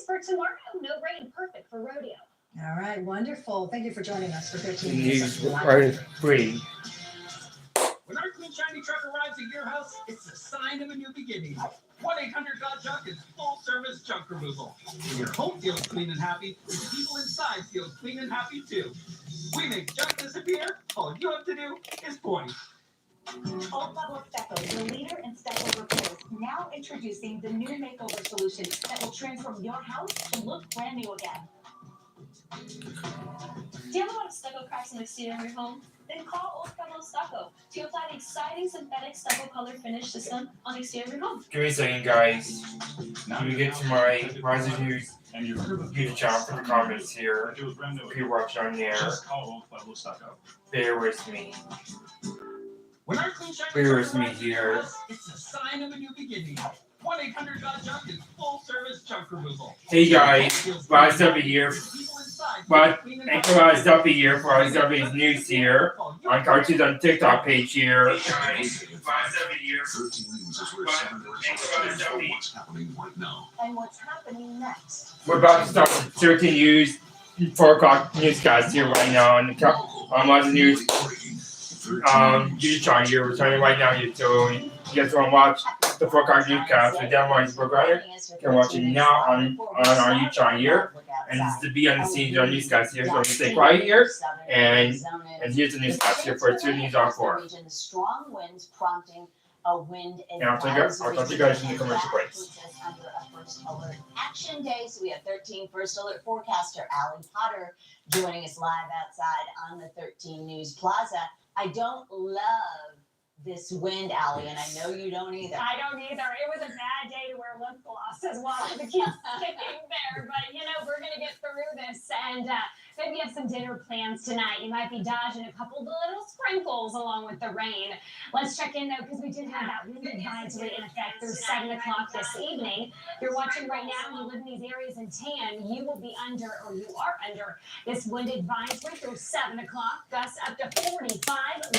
for tomorrow. No rain, perfect for rodeo. All right, wonderful. Thank you for joining us for 13 News minutes. are free. When our clean, shiny truck arrives at your house, it's a sign of a new beginning. 1-800-GOT-JUNK is full-service junk removal. When your home feels clean and happy, the people inside feel clean and happy too. We make junk disappear. All you have to do is point. Old Level Stucco, the leader in stucco repairs, now introducing the new makeover solution that will transform your house to look brand new again. Do you have a lot of stucco cracks in the exterior of your home? Then call Old Pueblo Stucco to apply the exciting synthetic stucco color finish system on the exterior of your home. Give me a second, guys. Let me get to my Rising News YouTube channel for the comments here. If you're watching on there, bear with me. When our clean, shiny Bear truck with me arrives at your here. house, it's a sign of a new beginning. 1-800-GOT-JUNK is full-service junk removal. Hey guys, Rise Up here. But thanks for Rise Up here for Rise Up's news here on Cartoons on TikTok page here. Hey guys, Rise Up here. 13 News is where 7 words for what's happening right now. And what's happening next? We're about to start with 13 News 4 o'clock newscast here right now on Rise News. YouTube channel here. We're starting right now here, so you guys want to watch the 4 o'clock newscast with Dan Martin's program. You can watch it now on our YouTube channel here. And this is the be on the scenes on newscast here. So we're going to stay quiet here. And here's the newscast here for 2 News on 4. Strong winds prompting a wind And I'll talk to you guys in the commercial breaks. Under a first alert action day, so we have 13 first alert forecaster Alan Potter joining us live outside on the 13 News Plaza. I don't love this wind, Allie, and I know you don't either. I don't either. It was a bad day to wear lip gloss as well. The kids sitting there, but we're gonna get through this, and maybe you have some dinner plans tonight. You might be dodging a couple of little sprinkles along with the rain. Let's check in though, because we did have that wind advisory in effect through 7 o'clock this evening. If you're watching right now and you live in these areas in tan, you will be under, or you are under, this wind advisory through 7 o'clock. Gusts up to 45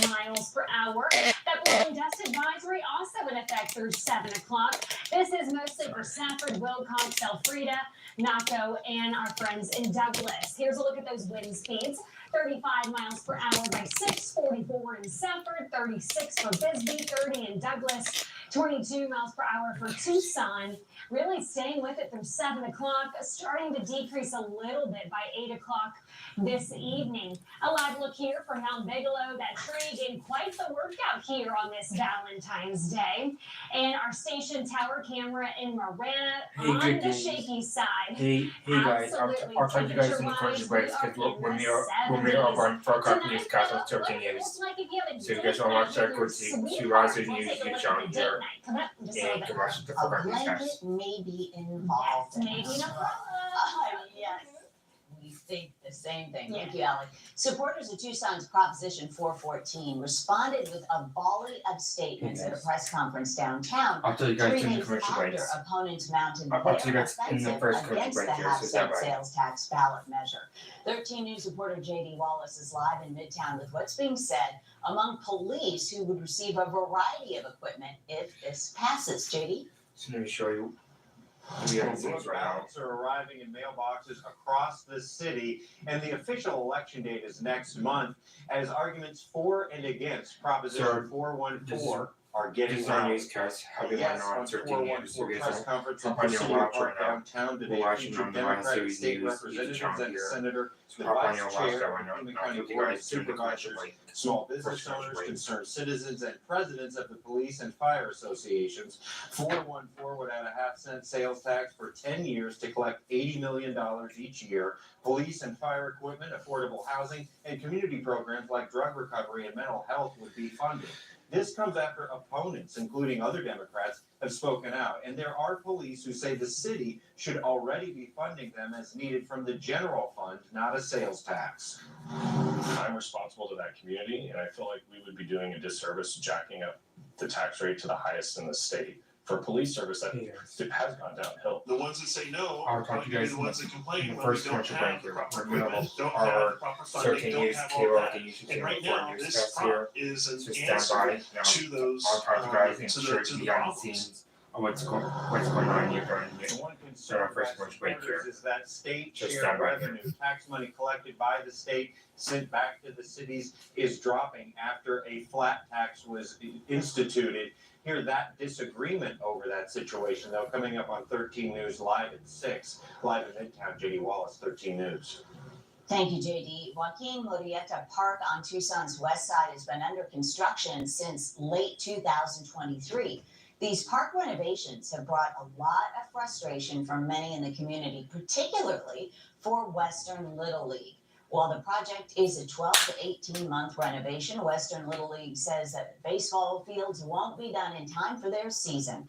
miles per hour. That wind and dust advisory also in effect through 7 o'clock. This is mostly for Safford, Wilcox, Elfrida, Naco, and our friends in Douglas. Here's a look at those wind speeds. 35 miles per hour by 6, 44 in Safford, 36 for Bisbee, 30 in Douglas, 22 miles per hour for Tucson. Really staying with it through 7 o'clock, starting to decrease a little bit by 8 o'clock this evening. A live look here for Mount Bigelow. That tree getting quite the workout here on this Valentine's Day. And our station tower camera in Marana on the shaky side. Hey guys, I'll talk to you guys in the commercial breaks because we're near over on 4 o'clock newscast on 13 News. So you guys want to watch that, go to Rise News YouTube channel here and you can watch the 4 o'clock newscast. May be involved. Maybe not. Yes. We think the same thing. Thank you, Allie. Supporters of Tucson's Proposition 414 responded with a volley of statements at a press conference downtown. I'll tell you guys 3 in the days commercial after breaks. opponents mounted I'll tell you their guys in the offensive first commercial against break the here, so half-cent stand by. sales tax ballot measure. 13 News reporter J.D. Wallace is live in Midtown with what's being said among police who would receive a variety of equipment if this passes. J.D.? So let me show you. We have things right now. Ballots are arriving in mailboxes across the city, and the official election date is next month, as arguments for and against Proposition 414 are getting This is our loud. newscast. Have you Yes, on on 13 News? So 414 you press guys conference hop at on the your City watch Park right now. downtown today We're watching featured on the Rise Democratic Series State News Representatives channel and here. Senator, the Hop on Vice your watch Chair, that right now. and the I'll County take you Board of guys to the commercial Supervisors, break. small business First commercial owners, break. concerned citizens, and presidents of the police and fire associations. 414 would add a half-cent sales tax for 10 years to collect $80 million each year. Police and fire equipment, affordable housing, and community programs like drug recovery and mental health would be funded. This comes after opponents, including other Democrats, have spoken out, and there are police who say the city should already be funding them as needed from the general fund, not a sales tax. I'm responsible to that community, and I feel like we would be doing a disservice jacking up the tax rate to the highest in the state for police service that has gone downhill. The ones that say no I'll are talk to going you to be guys the in ones that complain the when we first don't commercial have break the here. proper We're middle equipment, of don't our have proper funding, 13 don't News have all cable that. and YouTube And channel right for now, newscast this here. prop is an So stand answer by now. to those I'll talk to you guys and to sure the to be on the problems. scenes of what's going on here during the The one So our concern first by commercial break supporters here. is that state Just share stand right revenue, tax money collected by the state, sent back to the cities, is dropping after a flat tax was instituted. Hear that disagreement over that situation, though, coming up on 13 News Live at 6, live in Midtown. JD Wallace, 13 News. Thank you, JD. Joaquin Murrieta Park on Tucson's west side has been under construction since late 2023. These park renovations have brought a lot of frustration from many in the community, particularly for Western Little League. While the project is a 12 to 18-month renovation, Western Little League says that baseball fields won't be done in time for their season.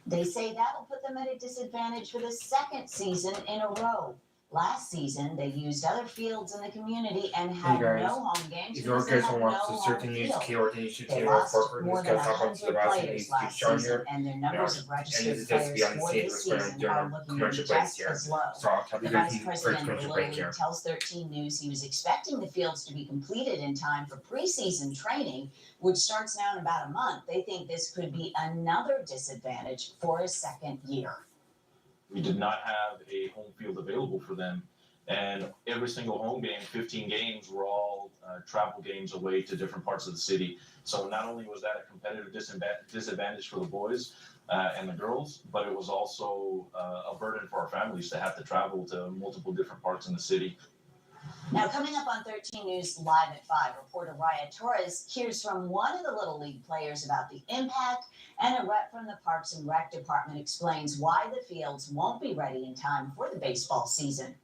They say that will put them at a disadvantage for the second season in a row. Last season, they used other fields in the community and had guys, no home games If because your they guys had want no to home certain news, field. key organization, They key lost report, more this than guys talk about the 100 last players news to last show season, here. and their numbers of And registered this is just players beyond the for stage, this we're going season to are do looking commercial breaks just here. as low. So I'll tell The you vice first president of the commercial Little break League here. tells 13 News he was expecting the fields to be completed in time for preseason training, which starts now in about a month. They think this could be another disadvantage for a second year. We did not have a home field available for them. And every single home game, 15 games, were all travel games away to different parts of the city. So not only was that a competitive disadvantage for the boys and the girls, but it was also a burden for our families to have to travel to multiple different parts in the city. Now, coming up on 13 News Live at 5, reporter Raya Torres hears from one of the Little League players about the impact, and a rep from the Parks and Rec Department explains why the fields won't be ready in time for the baseball season.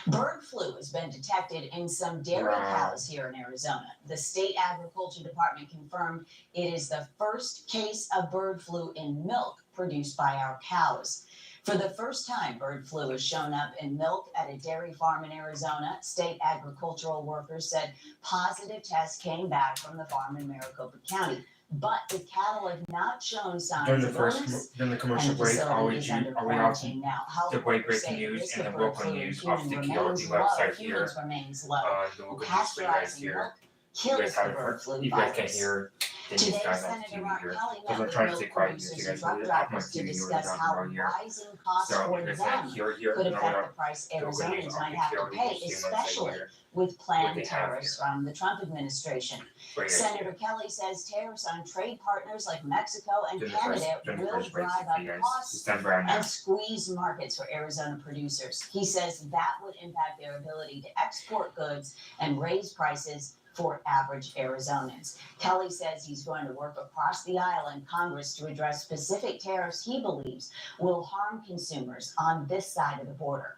Bird flu has been detected in some dairy cows here in Arizona. The state agriculture department confirmed it is the first case of bird flu in milk produced by our cows. For the first time, bird flu has shown up in milk at a dairy farm in Arizona. State agricultural workers said positive tests came back from the farm in Maricopa County. But the cattle have not shown signs of illness. During the commercial And the break, facility is under quarantine now. the Health break workers breaking say the news risk and of the bird local flu in news humans off the remains KRD low. website here. Humans remains low. The local news for you guys Pasteurizing here. milk You kills guys the haven't bird heard, flu you guys can't virus. hear the news Today, guys on Senator TV Mark here. Kelly Because met I'm with trying to milk stay quiet because producers you and guys truck really off my drivers to TV here discuss talking how about here. rising costs So for like I said, them here, could and affect I'm the price the local news Arizonans off might the have to KRD pay, news especially here. with What planned they have tariffs from the Trump administration. Right Senator Kelly says tariffs on trade partners like Mexico and during Canada the will first break drive for up you guys. costs Stand by now. and squeeze markets for Arizona producers. He says that would impact their ability to export goods and raise prices for average Arizonans. Kelly says he's going to work across the aisle in Congress to address specific tariffs he believes will harm consumers on this side of the border.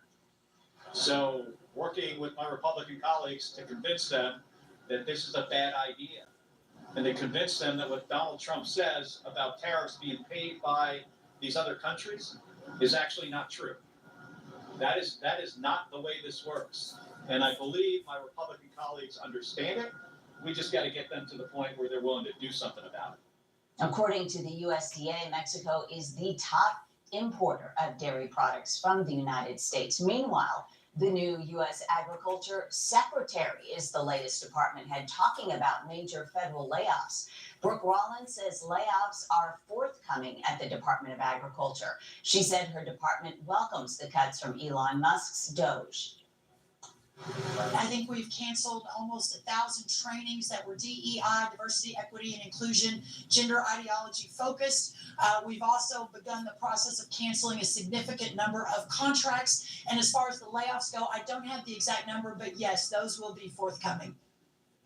So, working with my Republican colleagues to convince them that this is a bad idea, and to convince them that what Donald Trump says about tariffs being paid by these other countries is actually not true. That is not the way this works. And I believe my Republican colleagues understand it. We just got to get them to the point where they're willing to do something about it. According to the USDA, Mexico is the top importer of dairy products from the United States. Meanwhile, the new U.S. Agriculture Secretary is the latest department head talking about major federal layoffs. Brooke Rollins says layoffs are forthcoming at the Department of Agriculture. She said her department welcomes the cuts from Elon Musk's Doge. I think we've canceled almost 1,000 trainings that were DEI, diversity, equity, and inclusion, gender ideology focused. We've also begun the process of canceling a significant number of contracts. And as far as the layoffs go, I don't have the exact number, but yes, those will be forthcoming.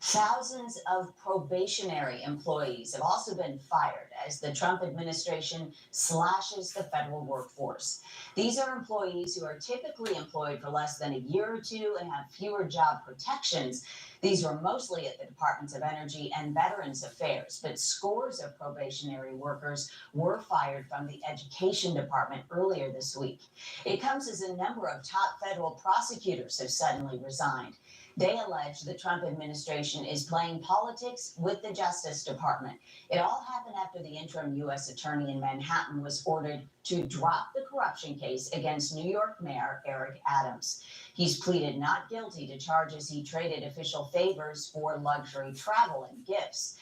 Thousands of probationary employees have also been fired as the Trump administration slashes the federal workforce. These are employees who are typically employed for less than a year or two and have fewer job protections. These were mostly at the Departments of Energy and Veterans Affairs, but scores of probationary workers were fired from the Education Department earlier this week. It comes as a number of top federal prosecutors have suddenly resigned. They allege the Trump administration is playing politics with the Justice Department. It all happened after the interim U.S. attorney in Manhattan was ordered to drop the corruption case against New York Mayor Eric Adams. He's pleaded not guilty to charges he traded official favors for luxury travel and gifts.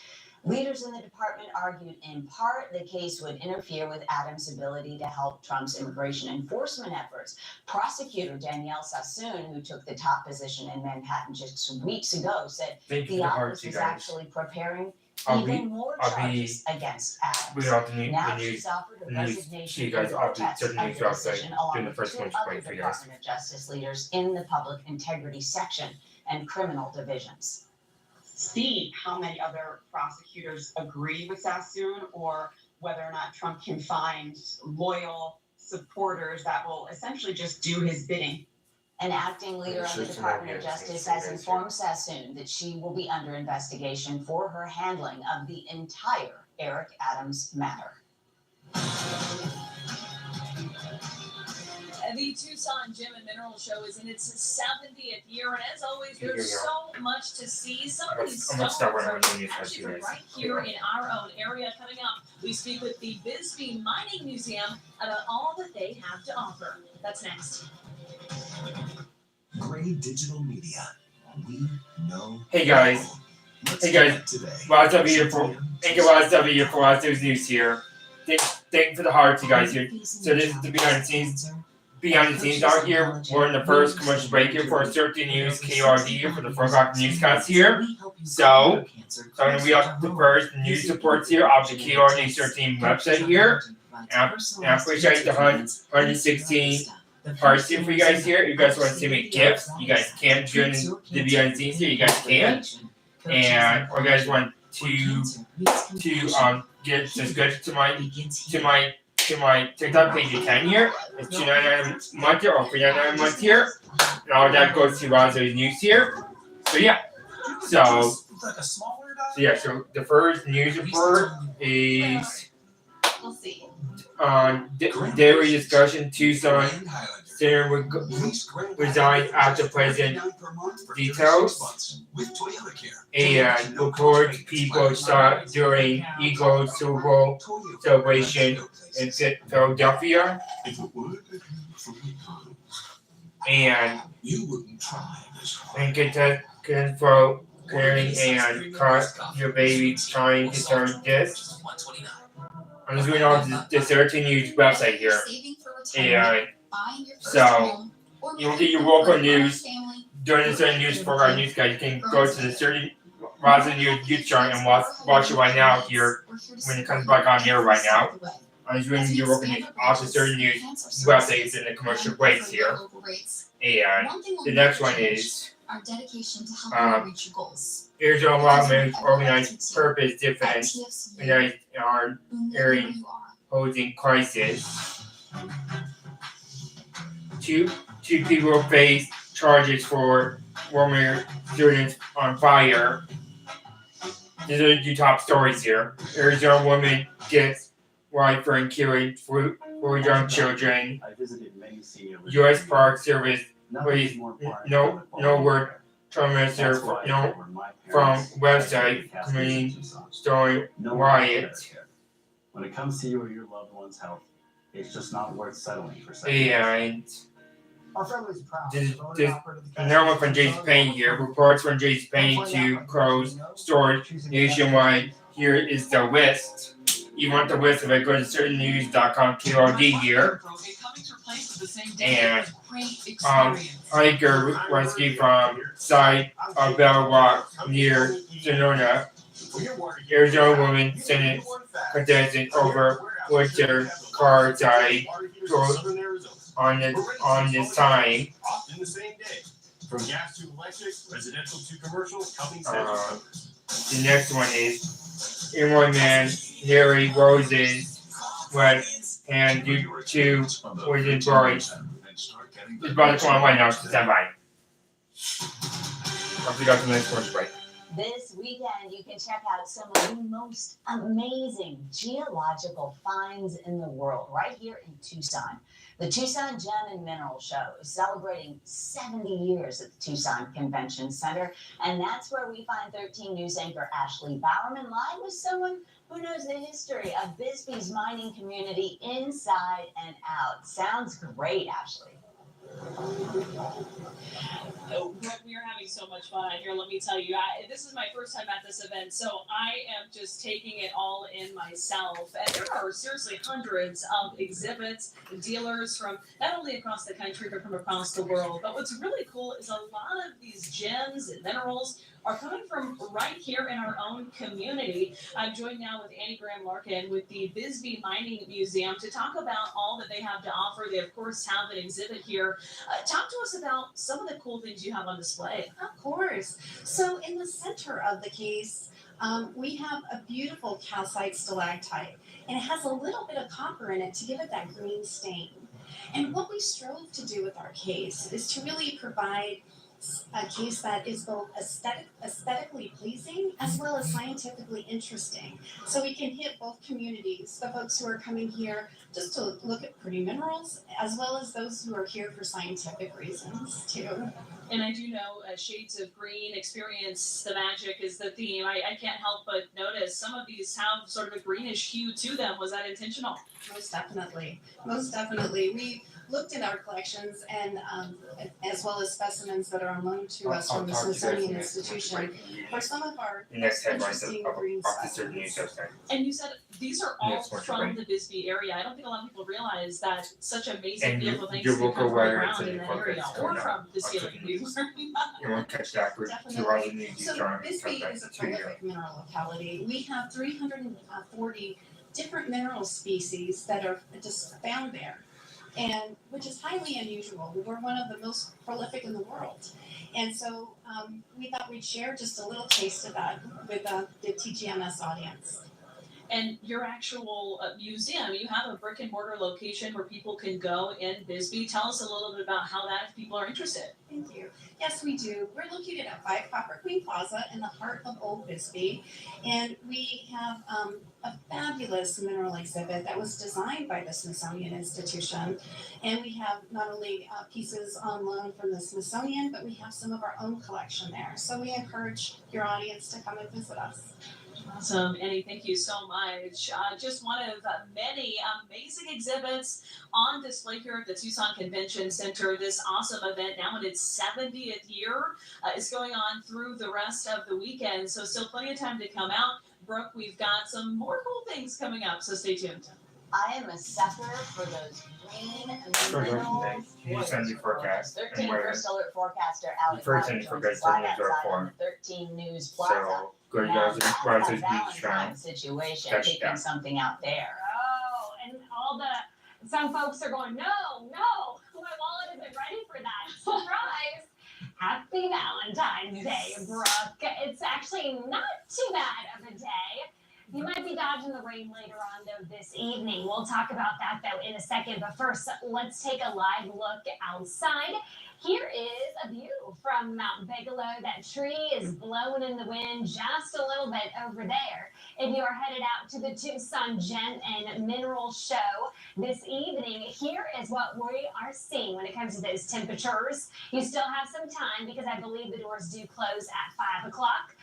Leaders in the department argued in part the case would interfere with Adams' ability to help Trump's immigration enforcement efforts. Prosecutor Danielle Sassoon, who took the top position in Manhattan just weeks ago, said Thank you the for the hearts, office you is guys. actually preparing I'll even be more I'll be charges against reading Adams. out Now the news. she's offered her the news resignation to you guys in off the protest certain of news the website decision, along doing the with first 2 lunch other break for you guys. Department of Justice leaders in the public integrity section and criminal divisions. See how many other prosecutors agree with Sassoon, or whether or not Trump can find loyal supporters that will essentially just do his bidding. An acting leader of the Just Department of yeah, Justice some has guys informed Sassoon that she will be under investigation for her handling of the entire Eric Adams matter. The Tucson Gem and Mineral Show is in its 70th year, and as always, Here you there's go. so much to see. Some of these I'm gonna stones start are right on the news actually right from right here in our own area. Coming up, we speak with the Bisbee Mining Museum about all that they have to offer. That's next. Gray Digital Media. We know. Hey guys, Let's Hey, guys. connect today. lots of you for thank you lots of you for lots of news here. Thank you for the hearts, you guys here. So this is the behind the scenes out here. We're in the first commercial break here for 13 News KRD here for the 4 o'clock newscast here. So I'm gonna read out the first news reports here off the KRD 13 website here. And I appreciate the 116 hearts here for you guys here. If you guys want to send me gifts, you guys can join the behind the scenes here. You guys can. And or you guys want to get subscribed to my TikTok page, you can here. It's $2.99 a month here or $3.99 a month here. And all that goes to Rozo's news here. So yeah. So so the first news report is We'll see. daily discussion Tucson Senator resigns after President details. And reports people saw during Eagles Super Bowl celebration in Philadelphia. And contest for clearing and caught your baby trying to turn this. I'm just reading off the 13 News website here. And so you will get your local news during the 13 News for our news guide. You can go to the 30 Rosa News YouTube channel and watch it right now here when it comes back on here right now. I'm just reading your local news off the 30 News website in the commercial breaks here. And the next one is Arizona lawmakers organized purpose defense in our area housing crisis. Two people face charges for warming students on fire. These are the top stories here. Arizona woman gets wide for killing for young children. U.S. Park Service please no word from Minister from website community story riot. When it comes to you or your loved one's health, it's just not worth settling for. And Our family's proud. this another one from Jason Payne here. Reports from Jason Payne to Crow's storage nationwide. Here is the list. You want the list of it, go to certainnews.com KRD here. And hiker rescue from site of Bell Rock near Sonora. Arizona woman sentenced contestant over winter car died on this time. Often the same day. From gas to electric, residential to commercial, coming soon. The next one is Illinois man Harry Rose's wet hand due to poison bright. It's about to come on right now, stand by. I'll pick up the next one break. This weekend, you can check out some of the most amazing geological finds in the world right here in Tucson. The Tucson Gem and Mineral Show is celebrating 70 years at the Tucson Convention Center, and that's where we find 13 News anchor Ashley Bowerman live with someone who knows the history of Bisbee's mining community inside and out. Sounds great, Ashley. Oh, we are having so much fun here. Let me tell you, this is my first time at this event, so I am just taking it all in myself. And there are seriously hundreds of exhibits, dealers from not only across the country but from across the world. But what's really cool is a lot of these gems and minerals are coming from right here in our own community. I'm joined now with Annie Graham Larkin with the Bisbee Mining Museum to talk about all that they have to offer. They, of course, have an exhibit here. Talk to us about some of the cool things you have on display. Of course. So in the center of the case, we have a beautiful calcite stalactite, and it has a little bit of copper in it to give it that green stain. And what we strove to do with our case is to really provide a case that is both aesthetically pleasing as well as scientifically interesting. So we can hit both communities, the folks who are coming here just to look at pretty minerals, as well as those who are here for scientific reasons too. And I do know shades of green, experience the magic is the theme. I can't help but notice some of these have sort of a greenish hue to them. Was that intentional? Most definitely. Most definitely. We looked at our collections and as well as specimens that are on loan to us from the Smithsonian Institution for some of our Next headlines interesting of green the certain news specimens. website. And you said these are all Yes, Marcia, from right. the Bisbee area. I don't think a lot of people realize that such amazing, And beautiful things your can local come from weather around and in that forecast area coming or up from the on ceiling. certain news. You want to catch that for 2 hours of news. So Bisbee is a prolific mineral locality. We have 340 different mineral species that are just found there, and which is highly unusual. We're one of the most prolific in the world. And so we thought we'd share just a little taste of that with the TGMS audience. And your actual museum, you have a brick and mortar location where people can go in Bisbee. Tell us a little bit about how that if people are interested. Thank you. Yes, we do. We're located at 5 Copper Queen Plaza in the heart of Old Bisbee. And we have a fabulous mineral exhibit that was designed by the Smithsonian Institution. And we have not only pieces on loan from the Smithsonian, but we have some of our own collection there. So we encourage your audience to come and visit us. Awesome, Annie, thank you so much. Just one of many amazing exhibits on display here at the Tucson Convention Center. This awesome event, now in its 70th year, is going on through the rest of the weekend. So still plenty of time to come out. Brooke, we've got some more cool things coming up, so stay tuned. I am a sucker for those green minerals. Can you send the forecast 13 and where First Alert forecaster Alec first Potter and joins forgets us live the news are outside on for. the 13 News Plaza. So go to Now, guys that's Rise a Beach Valentine's Town. situation, Catch picking that. something out there. Oh, and some folks are going, no, my wallet isn't ready for that. Surprise! Happy Valentine's Day, Brooke. It's actually not too bad of a day. You might be dodging the rain later on, though, this evening. We'll talk about that, though, in a second. But first, let's take a live look outside. Here is a view from Mount Bigelow. That tree is blowing in the wind just a little bit over there. If you are headed out to the Tucson Gem and Mineral Show this evening, here is what we are seeing when it comes to those temperatures. You still have some time because I believe the doors do close at 5 o'clock.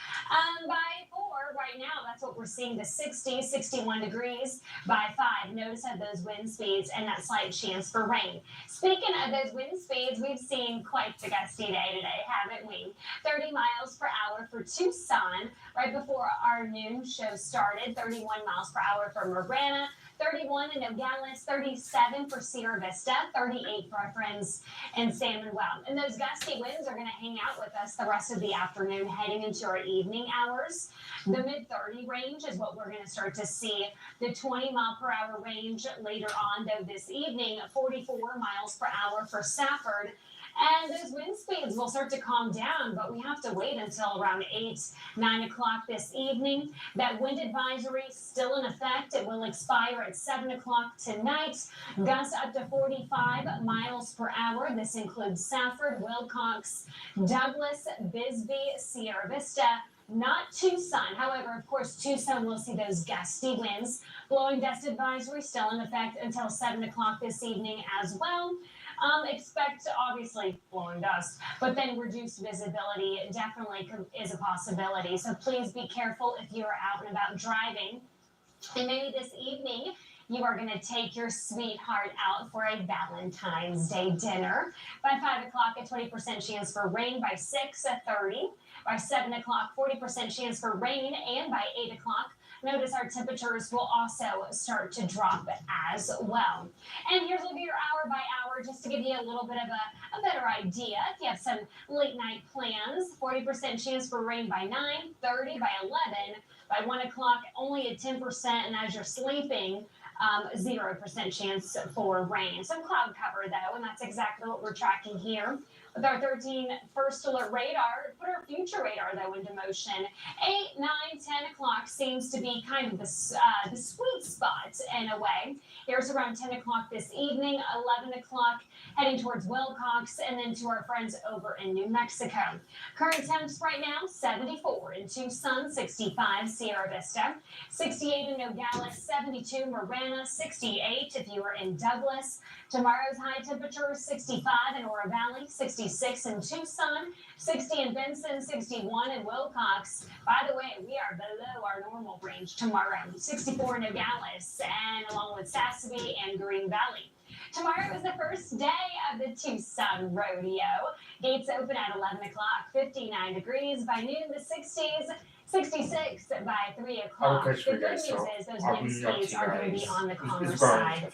By 4 right now, that's what we're seeing, the 60, 61 degrees. By 5, notice of those wind speeds and that slight chance for rain. Speaking of those wind speeds, we've seen quite the gusty day today, haven't we? 30 miles per hour for Tucson right before our noon show started. 31 miles per hour for Marana, 31 in Nogales, 37 for Sierra Vista, 38 for our friends in San Manuel. And those gusty winds are going to hang out with us the rest of the afternoon, heading into our evening hours. The mid-30 range is what we're going to start to see. The 20 mile per hour range later on, though, this evening, 44 miles per hour for Safford. And those wind speeds will start to calm down, but we have to wait until around 8, 9 o'clock this evening. That wind advisory still in effect. It will expire at 7 o'clock tonight. Gusts up to 45 miles per hour. This includes Safford, Wilcox, Douglas, Bisbee, Sierra Vista. Not Tucson. However, of course, Tucson will see those gusty winds. Blowing dust advisory still in effect until 7 o'clock this evening as well. Expect, obviously, blowing dust, but then reduced visibility definitely is a possibility. So please be careful if you are out and about driving. And maybe this evening, you are going to take your sweetheart out for a Valentine's Day dinner. By 5 o'clock, a 20% chance for rain. By 6:30, by 7 o'clock, 40% chance for rain. And by 8 o'clock, notice our temperatures will also start to drop as well. And here's a look at your hour by hour just to give you a little bit of a better idea. If you have some late night plans, 40% chance for rain by 9, 30 by 11, by 1 o'clock, only a 10%, and as you're sleeping, 0% chance for rain. Some cloud cover though, and that's exactly what we're tracking here. With our 13 first alert radar, put our future radar though into motion. 8, 9, 10 o'clock seems to be kind of the sweet spot in a way. Here's around 10 o'clock this evening, 11 o'clock heading towards Wilcox, and then to our friends over in New Mexico. Current temps right now, 74 in Tucson, 65 Sierra Vista, 68 in Nogales, 72 Marana, 68 if you are in Douglas. Tomorrow's high temperature, 65 in Oro Valley, 66 in Tucson, 60 in Benson, 61 in Wilcox. By the way, we are below our normal range tomorrow, 64 in Nogales, and along with Sassafras and Green Valley. Tomorrow is the first day of the Tucson Rodeo. Gates open at 11 o'clock, 59 degrees. By noon, the 60s. 66 by 3 o'clock. The good news is those wind speeds are going to be on the calmer side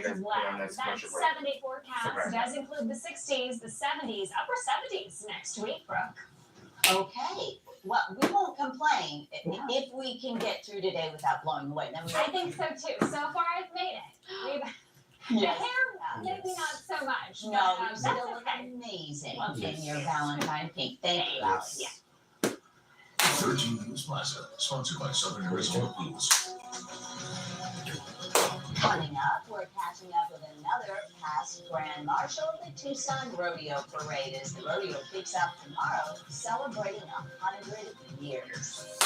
as well. That 7-day forecast does include the 60s, the 70s, upper 70s next week, Brooke. Okay. Well, we won't complain if we can get through today without blowing away. I think so too. So far, I've made it. The hair, maybe not so much. No, but, you still look amazing in your Valentine pink. Thank you, Alice. 13 News Plaza, sponsored by Southern Arizona Pools. Coming up, we're catching up with another past Grand Marshal of the Tucson Rodeo Parade as the rodeo kicks off tomorrow, celebrating 100 years.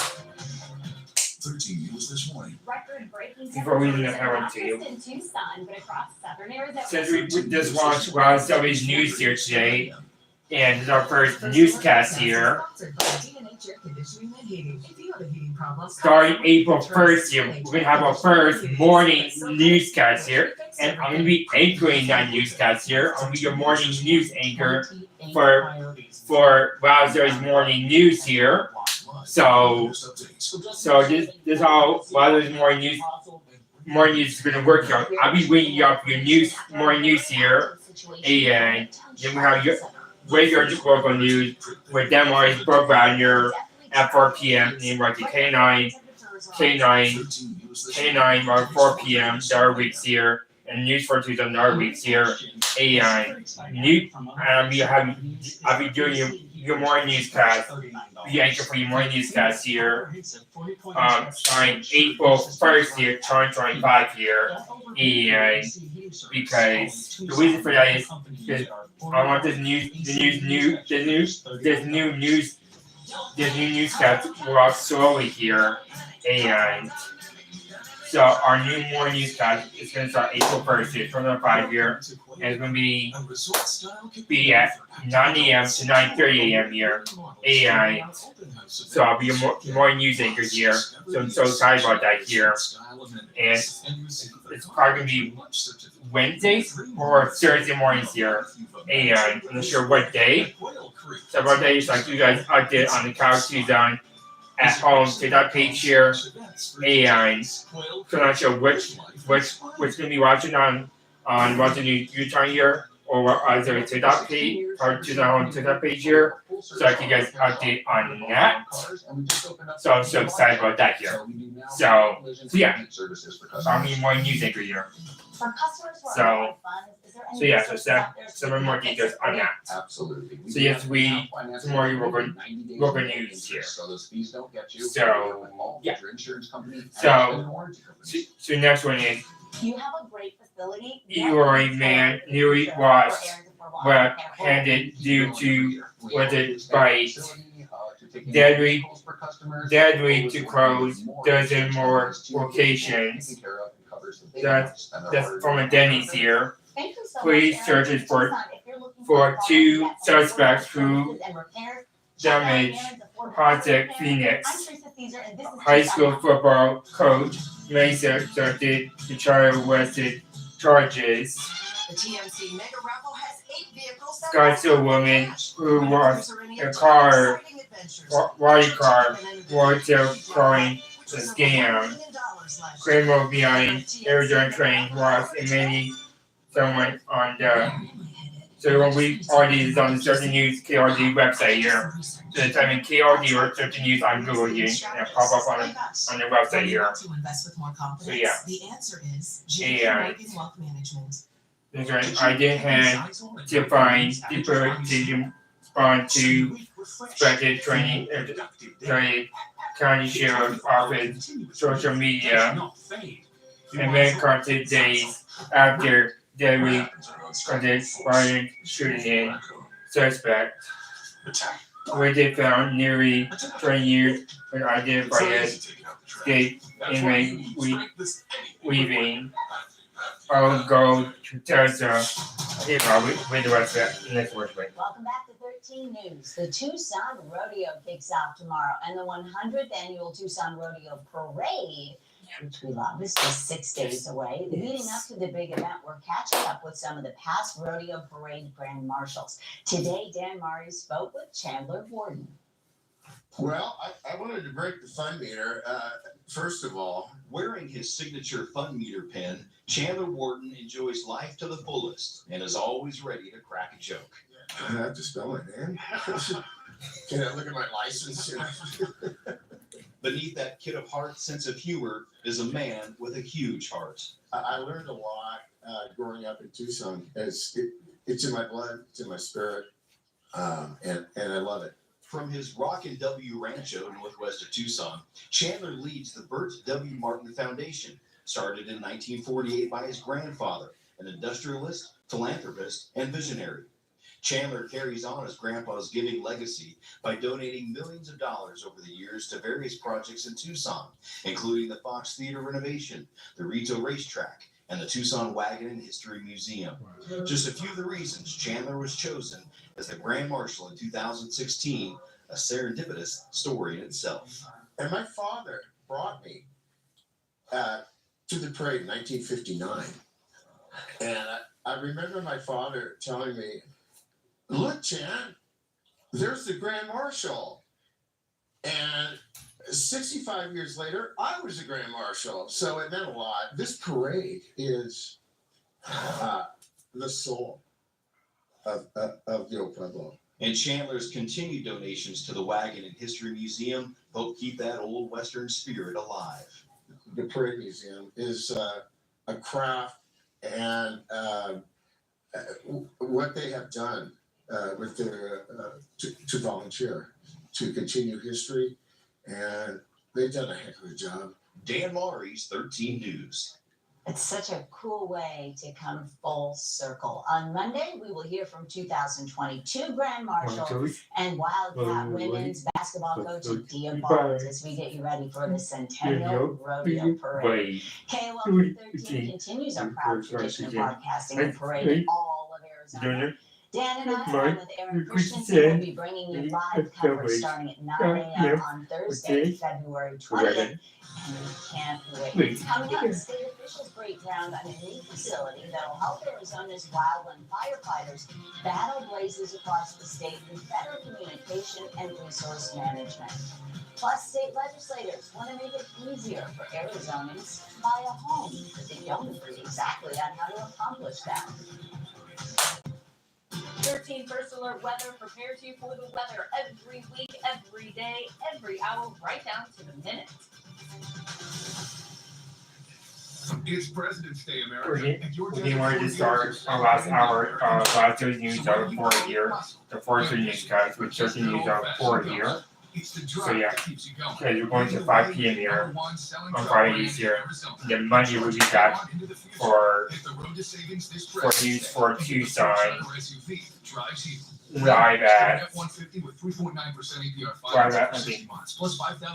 13 News this morning. Record-breaking Before we temperatures have not to you. just in Tucson, but across southern Arizona. Since we just watched Somebody's News here today, and it's our first newscast here. Starting April 1st here, we're going to have our first morning newscast here. And I'm going to be anchoring that newscast here. I'm going to be your morning news anchor for Wowzer's morning news here. So this how Wowzer's morning news is going to work here. I'll be bringing you up your morning news here. And then we have your regular local news with them always broke down here at 4 p.m. named like the K9 or 4 p.m. Our weeks here, and News for Tucson our weeks here. And I'll be doing your morning newscast, the anchor for your morning newscast here. Starting April 1st here, 2025 here. And because the reason for that is because I want this new newscast to go out slowly here, and so our new morning newscast is going to start April 1st here, 2025 here, and it's going to be at 9 a.m. to 9:30 a.m. here, and so I'll be your morning news anchor here. So I'm so excited about that here, and it's probably going to be Wednesdays or Thursday mornings here, and I'm not sure what day. So what days like you guys update on the couch Tucson at home to that page here, and so I'm not sure which gonna be watching on what's the new YouTube here, or either to that page or to the home to that page here, so I can guys update on that. So I'm so excited about that here. So yeah, I'm your morning news anchor here. For customers who are having fun, is there any resources out there some more details on that. Absolutely. So yes, some more local news here. So yeah. So next one is You have a great facility. Eroy man newly washed, handed due to bite. Deadly to close dozen more locations. That's from a Denny's here. Thank you so Police much, searches Tucson, if you're looking for two suspects who damage haunted Phoenix. I'm Teresa Caesar, and this is High Tucson. school football coach Mesa started the child arrested charges. The TMC mega raffle has 8 vehicles. Scottsdale woman who was a car, white car, retail calling the scam. Criminal behind Arizona train was many someone on the. So when we RD is on the Certain News KRD website here. So type in KRD or Certain News on Google here and it'll pop up on the website here. So yeah. The answer is Yeah. JP Wealth Management. That's right. I did have to find people to respond to suspected training county sheriff's office social media and then contacted days after deadly contact violent shooting in suspect, where they found nearly 20 years when identified as escape inmate weaving. I'll go to Tesla. Hey, Rob, with the rest of that next word. Welcome back to 13 News. The Tucson Rodeo kicks off tomorrow, and the 100th annual Tucson Rodeo Parade, which we love, is just 6 days away. Leading up to the big event, we're catching up with some of the past rodeo parade grand marshals. Today, Dan Murray spoke with Chandler Warden. Well, I wanted to break the fun meter. First of all, wearing his signature fun meter pin, Chandler Warden enjoys life to the fullest and is always ready to crack a joke. I have to spell my name. Can I look at my license? Beneath that kid of heart sense of humor is a man with a huge heart. I learned a lot growing up in Tucson. It's in my blood, it's in my spirit, and I love it. From his Rockin' W Rancho northwest of Tucson, Chandler leads the Bert W. Martin Foundation, started in 1948 by his grandfather, an industrialist, philanthropist, and visionary. Chandler carries on his grandpa's giving legacy by donating millions of dollars over the years to various projects in Tucson, including the Fox Theater renovation, the Rito Racetrack, and the Tucson Wagon and History Museum. Just a few of the reasons Chandler was chosen as the Grand Marshal in 2016, a serendipitous story in itself. And my father brought me to the parade in 1959. And I remember my father telling me, "Look, Chan, there's the Grand Marshal." And 65 years later, I was the Grand Marshal. So it meant a lot. This parade is the soul of Del Pueblo. And Chandler's continued donations to the Wagon and History Museum help keep that old Western spirit alive. The Parade Museum is a craft and what they have done with their to volunteer to continue history, and they've done a heck of a job. Dan Maury's 13 News. It's such a cool way to come full circle. On Monday, we will hear from 2022 Grand Marshal and Wildcat women's basketball coach Dia Barnes as we get you ready for the Centennial Rodeo Parade. KOL 13 continues our proud tradition of broadcasting the parade all of Arizona. Dan and I, along with Aaron Christensen, will be bringing you live coverage starting at 9 a.m. on Thursday, February 20th. And we can't wait. Coming up, state officials break ground on a new facility that will help Arizona's wildland firefighters battle blazes across the state with better communication and resource management. Plus, state legislators want to make it easier for Arizonans to buy a home, but they don't agree exactly on how to accomplish that. 13 First Alert Weather prepares you for the weather every week, every day, every hour, right down to the minute. It's President's Day, America. We're getting ready to start our last hour of last year's news out of 4 here. The 4 news guys with 13 news out of 4 here. So yeah, okay, you're going to 5 p.m. here on Fridays here. And then Monday we'll be back for news for Tucson live at I think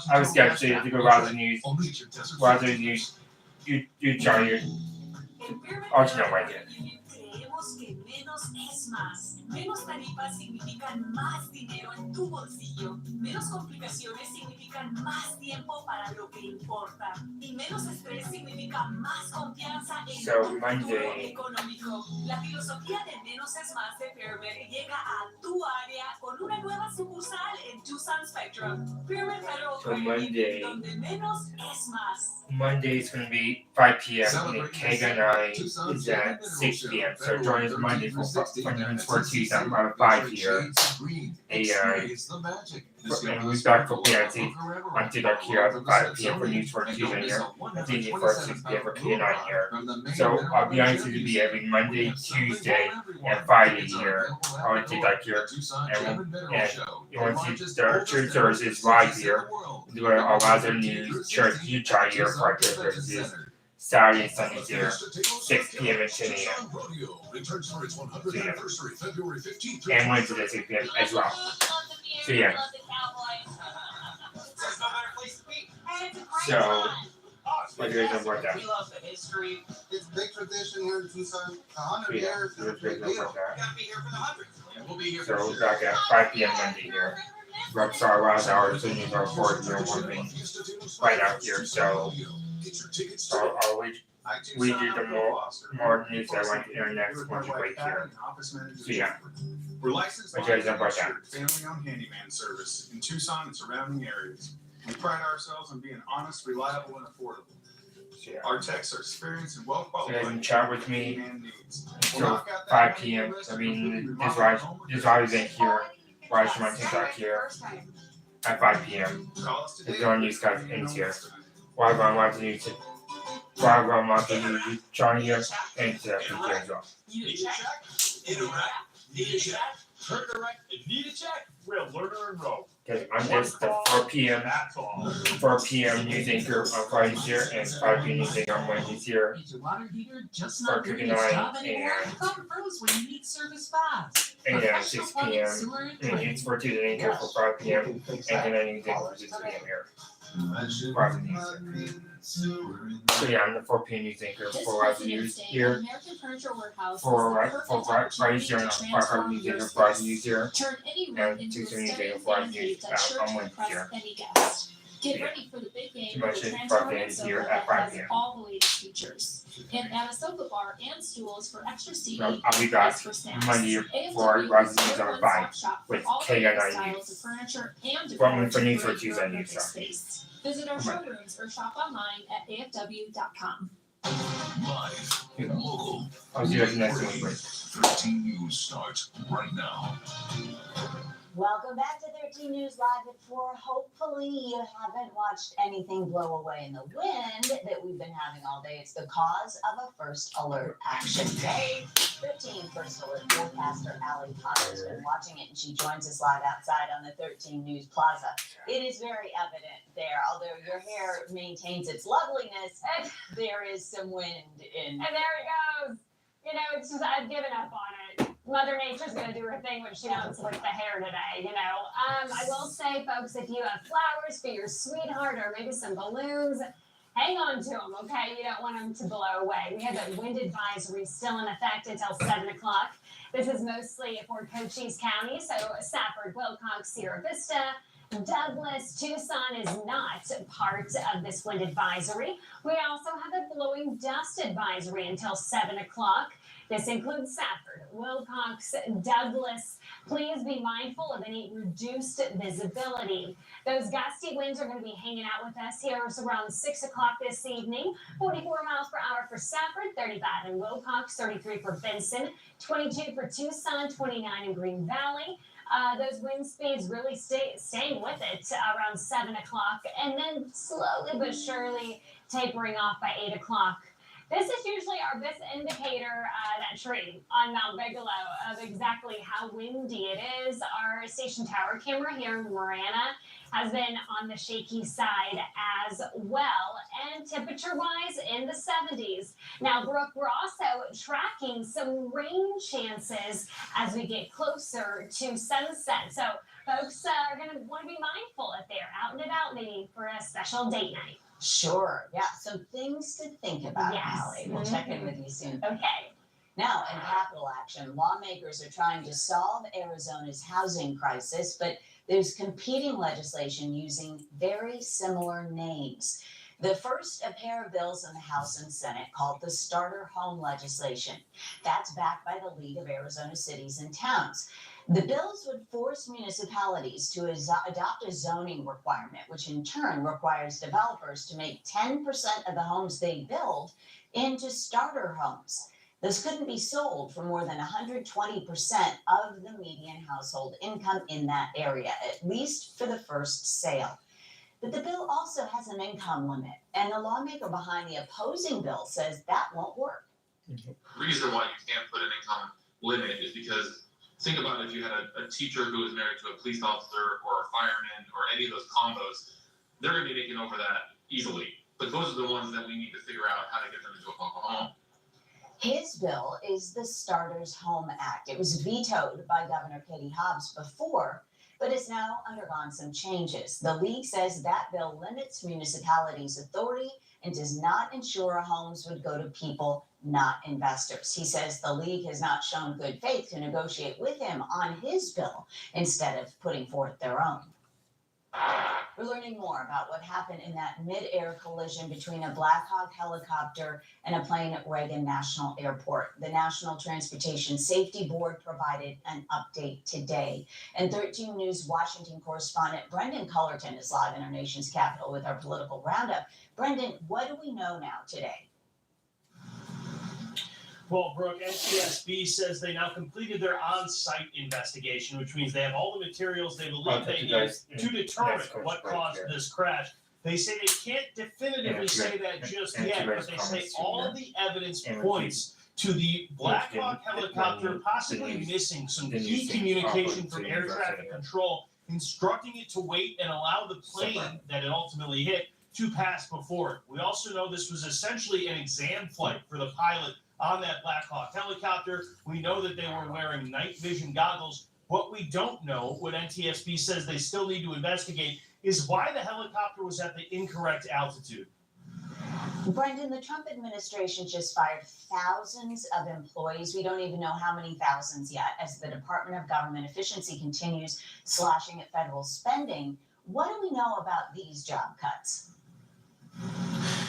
I was scheduled to go Raza News. You try your I'll know right here. es más. Menos tarifas significan más dinero en tu bolsillo. Menos complicaciones significan más tiempo para lo que importa. Y menos estrés significa más confianza en So, tu futuro Monday. económico. La filosofía de menos es más de Fairbank llega a tu área con una nueva sucursal en Tucson Spectrum. Fairbank Federal So, Credit Monday. Union, donde menos es más. Monday is going to be 5 p.m. and the Kega night is at 6 p.m. So join us Monday for News for Tucson around 5 here. And we'll be back for PNC on TikTok here at 5 p.m. for News for Tucson here. And then for 6 p.m. for K9 here. So I'll be honest with you, be every Monday, Tuesday, and Friday here on TikTok here. And you want to see the church services live here. Do our other news, church Utah here for our services. Saturday and Sundays here, 6 p.m. and 10 a.m. And Wednesday at 6 p.m. as well. So yeah. So, what do you guys know about that? We love the history. It's big tradition here in Tucson. 100 Yeah, years is a what do you big guys know deal. about that? Gotta be here for the 100. And we'll be here So for we're sure. back at 5 p.m. Monday here. Rockstar last hour, so news are 4 here, working right out here. So, we do the more news that I want to air next once you wait here. So yeah. We're licensed What do you guys know about that? family-owned handyman service in Tucson and surrounding areas. We pride ourselves on being honest, reliable, and affordable. So yeah. Our techs are experienced and well So you guys qualified. can chat with me handyman needs. until 5 p.m. I mean, this live event here, live stream on TikTok here at 5 p.m. If you're on news guys ends here. Live on live news. Live on live news channel here and to here as well. Need a check? Need a wreck? Need a check? Heard a wreck? Need a check? We'll learner and roll. Okay, I'm just the 4 p.m. That's all. 4 p.m. news anchor on Fridays here and 5 p.m. news anchor on Wednesdays here. Is your water heater just For not doing cooking its night job anymore? and- Come froze when you need service fast. And Professional 6 plumbing, p.m. sewer, and And drainage. news for Tuesday anchor for 5 p.m. And then I news anchor for 6 p.m. here. 5 news. So yeah, I'm the 4 p.m. news anchor This for live President's news Day, here. American Furniture Warehouse For is the perfect Fridays here and opportunity to 5 transform news your anchor for live space. news here. Turn any room And into a Tuesday news stunning anchor for live fan news cave that's sure on to Wednesdays impress here. any guest. Get Yeah. ready for the big game Too with much the is transformative here sofa at that 5 has p.m. all the latest features. And add a sofa bar and stools for extra seating I'll be and back place for snacks. Monday AFW for is Rising your News on one-stop 5 shop for with all the K latest on styles News. of furniture and From decor for to News for create Tuesday your News. perfect space. Visit our Come on. showrooms or shop online at afw.com. Live and local. I'll see you guys next week. 13 News starts right now. Welcome back to 13 News Live at 4. Hopefully you haven't watched anything blow away in the wind that we've been having all day. It's the cause of a first alert action day. 13 first alert forecaster Allie Potter has been watching it, and she joins us live outside on the 13 News Plaza. It is very evident there, although your hair maintains its loveliness, there is some wind in. And there it goes. You know, it's just, I've given up on it. Mother Nature's gonna do her thing when she wants with the hair today, you know. I will say, folks, if you have flowers for your sweetheart or maybe some balloons, hang on to them, okay? You don't want them to blow away. We have a wind advisory still in effect until 7 o'clock. This is mostly for Cochise County, so Safford, Wilcox, Sierra Vista, Douglas, Tucson is not part of this wind advisory. We also have a blowing dust advisory until 7 o'clock. This includes Safford, Wilcox, Douglas. Please be mindful of any reduced visibility. Those gusty winds are going to be hanging out with us here around 6 o'clock this evening. 44 miles per hour for Safford, 35 in Wilcox, 33 for Benson, 22 for Tucson, 29 in Green Valley. Those wind speeds really staying with it around 7 o'clock, and then slowly but surely tapering off by 8 o'clock. This is usually our best indicator, that tree on Mount Bigelow, of exactly how windy it is. Our station tower camera here in Marana has been on the shaky side as well, and temperature-wise in the 70s. Now, Brooke, we're also tracking some rain chances as we get closer to sunset. So folks are going to want to be mindful if they're out and about, maybe for a special date night. Sure, yeah, some things to think about, Yes. Allie. We'll check in with you soon. Okay. Now, in capital action, lawmakers are trying to solve Arizona's housing crisis, but there's competing legislation using very similar names. The first, a pair of bills in the House and Senate called the Starter Home legislation. That's backed by the League of Arizona Cities and Towns. The bills would force municipalities to adopt a zoning requirement, which in turn requires developers to make 10% of the homes they build into starter homes. This couldn't be sold for more than 120% of the median household income in that area, at least for the first sale. But the bill also has an income limit, and the lawmaker behind the opposing bill says that won't work. The reason why you can't put an income limit is because think about if you had a teacher who was married to a police officer or a fireman or any of those combos, they're going to be making over that easily. But those are the ones that we need to figure out how to get them into a local home. His bill is the Starters Home Act. It was vetoed by Governor Katie Hobbs before, but it's now undergone some changes. The league says that bill limits municipalities' authority and does not ensure homes would go to people, not investors. He says the league has not shown good faith to negotiate with him on his bill instead of putting forth their own. We're learning more about what happened in that mid-air collision between a Black Hawk helicopter and a plane at Reagan National Airport. The National Transportation Safety Board provided an update today. And 13 News Washington correspondent Brendan Cullerton is live in our nation's capital with our political roundup. Brendan, what do we know now today? Well, Brooke, NTSB says they now completed their on-site investigation, which means they have all the materials they believe they need to determine what caused this crash. They say they can't definitively say that just yet, but they say all of the evidence points to the Black Hawk helicopter possibly missing some key communication from air traffic control, instructing it to wait and allow the plane that it ultimately hit to pass before it. We also know this was essentially an exam flight for the pilot on that Black Hawk helicopter. We know that they were wearing night vision goggles. What we don't know, what NTSB says they still need to investigate, is why the helicopter was at the incorrect altitude. Brendan, the Trump administration just fired thousands of employees. We don't even know how many thousands yet, as the Department of Government Efficiency continues slashing at federal spending. What do we know about these job cuts?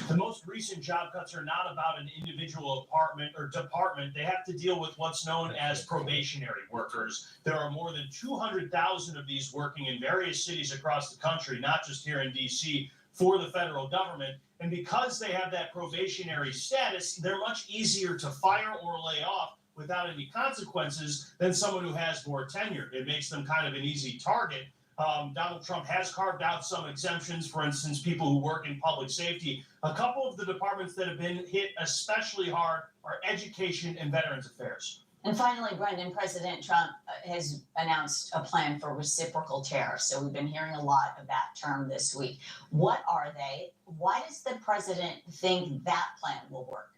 The most recent job cuts are not about an individual department. They have to deal with what's known as probationary workers. There are more than 200,000 of these working in various cities across the country, not just here in D.C., for the federal government. And because they have that probationary status, they're much easier to fire or lay off without any consequences than someone who has more tenure. It makes them kind of an easy target. Donald Trump has carved out some exemptions, for instance, people who work in public safety. A couple of the departments that have been hit especially hard are education and veterans affairs. And finally, Brendan, President Trump has announced a plan for reciprocal tariffs. So we've been hearing a lot of that term this week. What are they? Why does the president think that plan will work?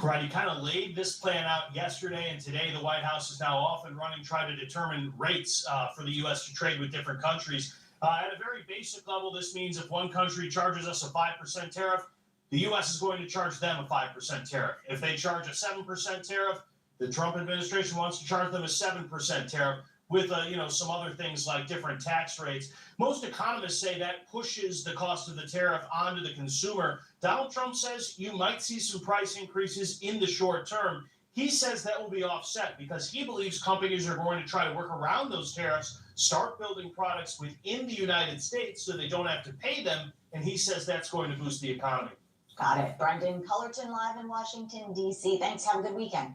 Right, he kind of laid this plan out yesterday, and today the White House is now off and running, trying to determine rates for the U.S. to trade with different countries. At a very basic level, this means if one country charges us a 5% tariff, the U.S. is going to charge them a 5% tariff. If they charge a 7% tariff, the Trump administration wants to charge them a 7% tariff with some other things like different tax rates. Most economists say that pushes the cost of the tariff onto the consumer. Donald Trump says you might see some price increases in the short term. He says that will be offset because he believes companies are going to try to work around those tariffs, start building products within the United States so they don't have to pay them, and he says that's going to boost the economy. Got it. Brendan Cullerton live in Washington, D.C. Thanks. Have a good weekend.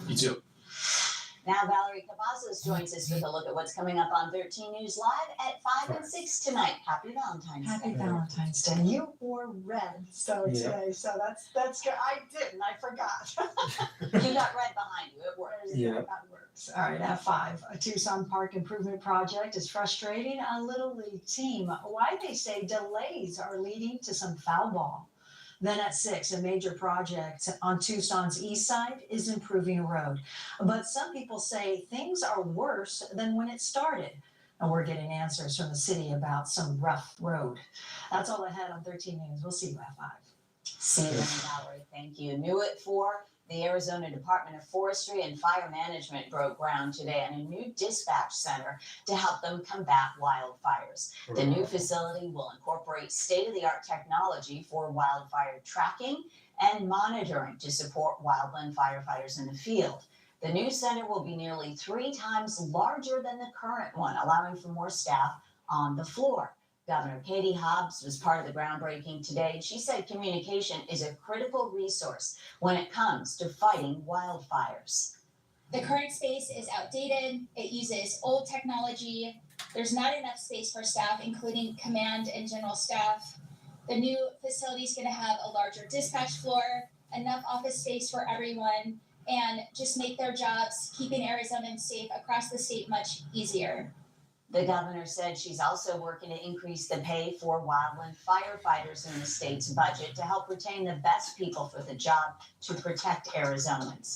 You too. Now Valerie Cavazos joins us with a look at what's coming up on 13 News Live at 5 and 6 tonight. Happy Valentine's Day. Happy Valentine's Day. You wore red today, so that's good. I didn't. I forgot. You got red behind you. It works. Yeah, that works. All right, at 5, a Tucson Park Improvement Project is frustrating a Little League team. Why they say delays are leading to some foul ball. Then at 6, a major project on Tucson's east side is improving a road. But some people say things are worse than when it started. And we're getting answers from the city about some rough road. That's all I had on 13 News. We'll see you at 5. See you then, Valerie. Thank you. New at 4. The Arizona Department of Forestry and Fire Management broke ground today on a new dispatch center to help them combat wildfires. The new facility will incorporate state-of-the-art technology for wildfire tracking and monitoring to support wildland firefighters in the field. The new center will be nearly 3 times larger than the current one, allowing for more staff on the floor. Governor Katie Hobbs was part of the groundbreaking today. She said communication is a critical resource when it comes to fighting wildfires. The current space is outdated. It uses old technology. There's not enough space for staff, including command and general staff. The new facility is going to have a larger dispatch floor, enough office space for everyone, and just make their jobs keeping Arizonans safe across the state much easier. The governor said she's also working to increase the pay for wildland firefighters in the state's budget to help retain the best people for the job to protect Arizonans.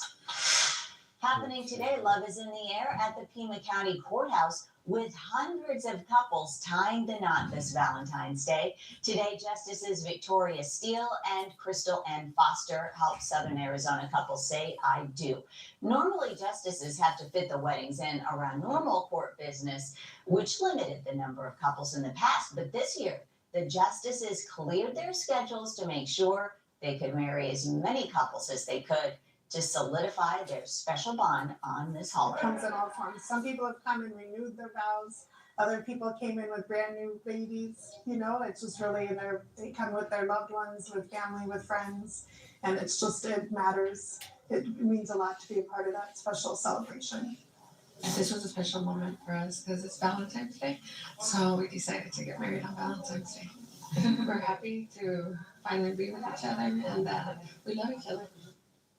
Happening today, love is in the air at the Pima County Courthouse with hundreds of couples tying the knot this Valentine's Day. Today, Justices Victoria Steele and Crystal N. Foster help Southern Arizona couples say, I do. Normally, justices have to fit the weddings in around normal court business, which limited the number of couples in the past. But this year, the justices cleared their schedules to make sure they could marry as many couples as they could to solidify their special bond on this holiday. Comes in all forms. Some people have come and renewed their vows. Other people came in with brand new babies. You know, it's just really they come with their loved ones, with family, with friends, and it's just it matters. It means a lot to be a part of that special celebration. This was a special moment for us because it's Valentine's Day, so we decided to get married on Valentine's Day. We're happy to finally be with each other, and we love each other.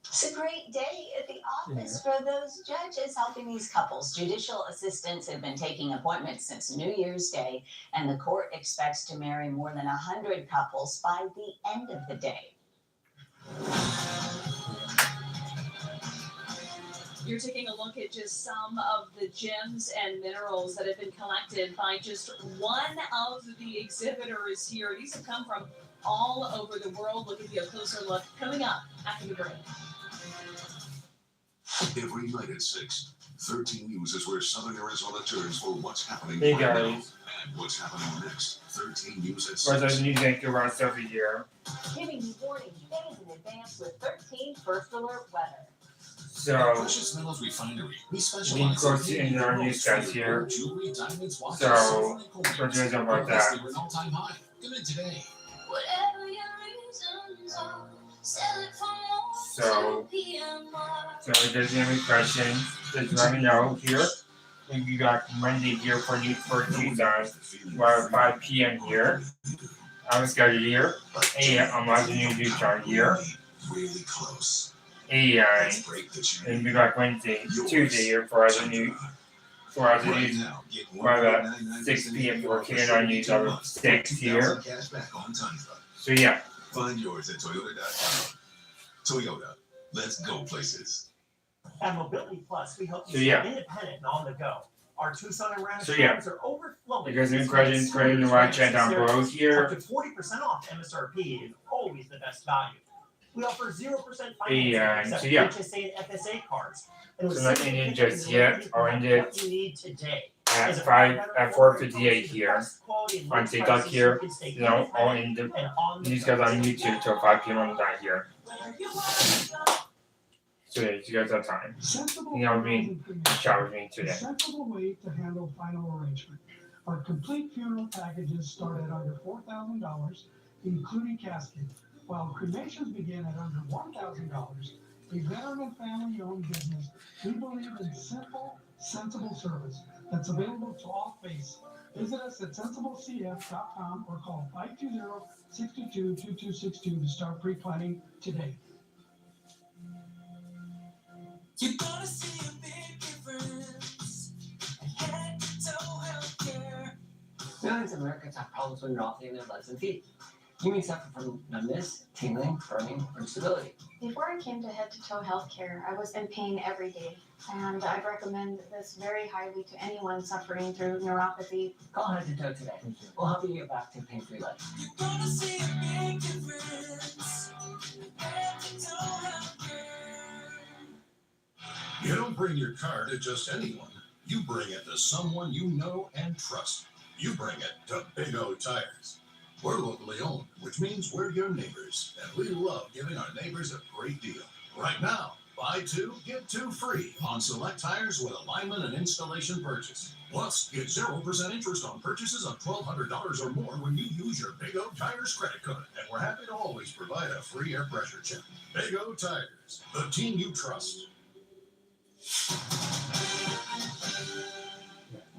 It's a great day at the office for those judges helping these couples. Judicial assistants have been taking appointments since New Year's Day, and the court expects to marry more than 100 couples by the end of the day. You're taking a look at just some of the gems and minerals that have been collected by just one of the exhibitors here. These have come from all over the world. We'll give you a closer look coming up after the break. Every night at 6, 13 News is where Southern Arizona turns for what's happening Hey right now guys, and what's happening next. 13 News at 6. where's our news anchor runs every year? Giving you warnings days in advance with 13 First Alert weather. So, Precious Metals Refinery. We we specialize close in our news guys here. jewelry, diamonds, watches, So, silver, we're doing something about that. They were an all-time high. Come in today. Whatever your reasons are, sell it for more. So if there's any questions, just let me know here. And you got Monday here for News for Tucson, about 5 p.m. here. I'm scheduled here. And I'm watching News Tucson here. Really close. And Let's break the chain. and we got Wednesday, Tuesday here for other news. For other Right news, now, get by about 1.99% 6 p.m. APR We're for kicking on news 72 on months. 6 here. 2,000 cash back on Tundra. So yeah, Find yours at Toyota.com. Toyota, let's go places. At Mobility Plus, we help So you yeah. stay independent and on the go. Our Tucson and Ranch So yeah. stores are overflowing. If you guys have any with questions, go ahead and watch chat down below here. Up to 40% off MSRP is always the best value. We offer 0% financing And except so yeah. HSA and FSA cards. And with So not simple in pictures just and yet, you or can in have it what you need today. at As a 4:58 here quality and on low TikTok prices, here. you can stay You know, all in independent the and on the news go. guys on YouTube till 5 p.m. on the dot here. So yeah, you guys have time. You know, me, chat with me today. A sensible way to handle final arrangement. Our complete funeral packages start at under $4,000, including casket, while cremations begin at under $1,000. A veteran and family-owned business, we believe in simple, sensible service that's available to all faiths. Visit us at sensiblecf.com or call 520-622-2262 to start pre-planning today. You're gonna see a big difference. Head to toe healthcare. Millions of Americans have problems with not getting their legs and feet. You may suffer from numbness, tingling, burning, or instability. Before I came to head to toe healthcare, I was in pain every day, and I recommend this very highly to anyone suffering through neuropathy. Call Head to Toe today. We'll help you get back to a pain-free life. You're gonna see a big difference. Head to toe healthcare. You don't bring your car to just anyone. You bring it to someone you know and trust. You bring it to Big O Tires. We're locally owned, which means we're your neighbors, and we love giving our neighbors a great deal. Right now, buy two, get two free on select tires with alignment and installation purchase. Plus, get 0% interest on purchases of $1,200 or more when you use your Big O Tires credit card. And we're happy to always provide a free air pressure check. Big O Tires, the team you trust.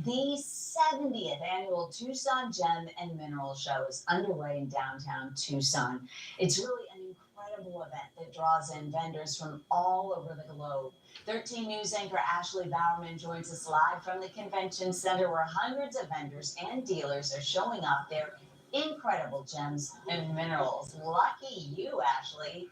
The 70th annual Tucson Gem and Mineral Show is underway in downtown Tucson. It's really an incredible event that draws in vendors from all over the globe. 13 News anchor Ashley Bowerman joins us live from the convention center where hundreds of vendors and dealers are showing off their incredible gems and minerals. Lucky you, Ashley.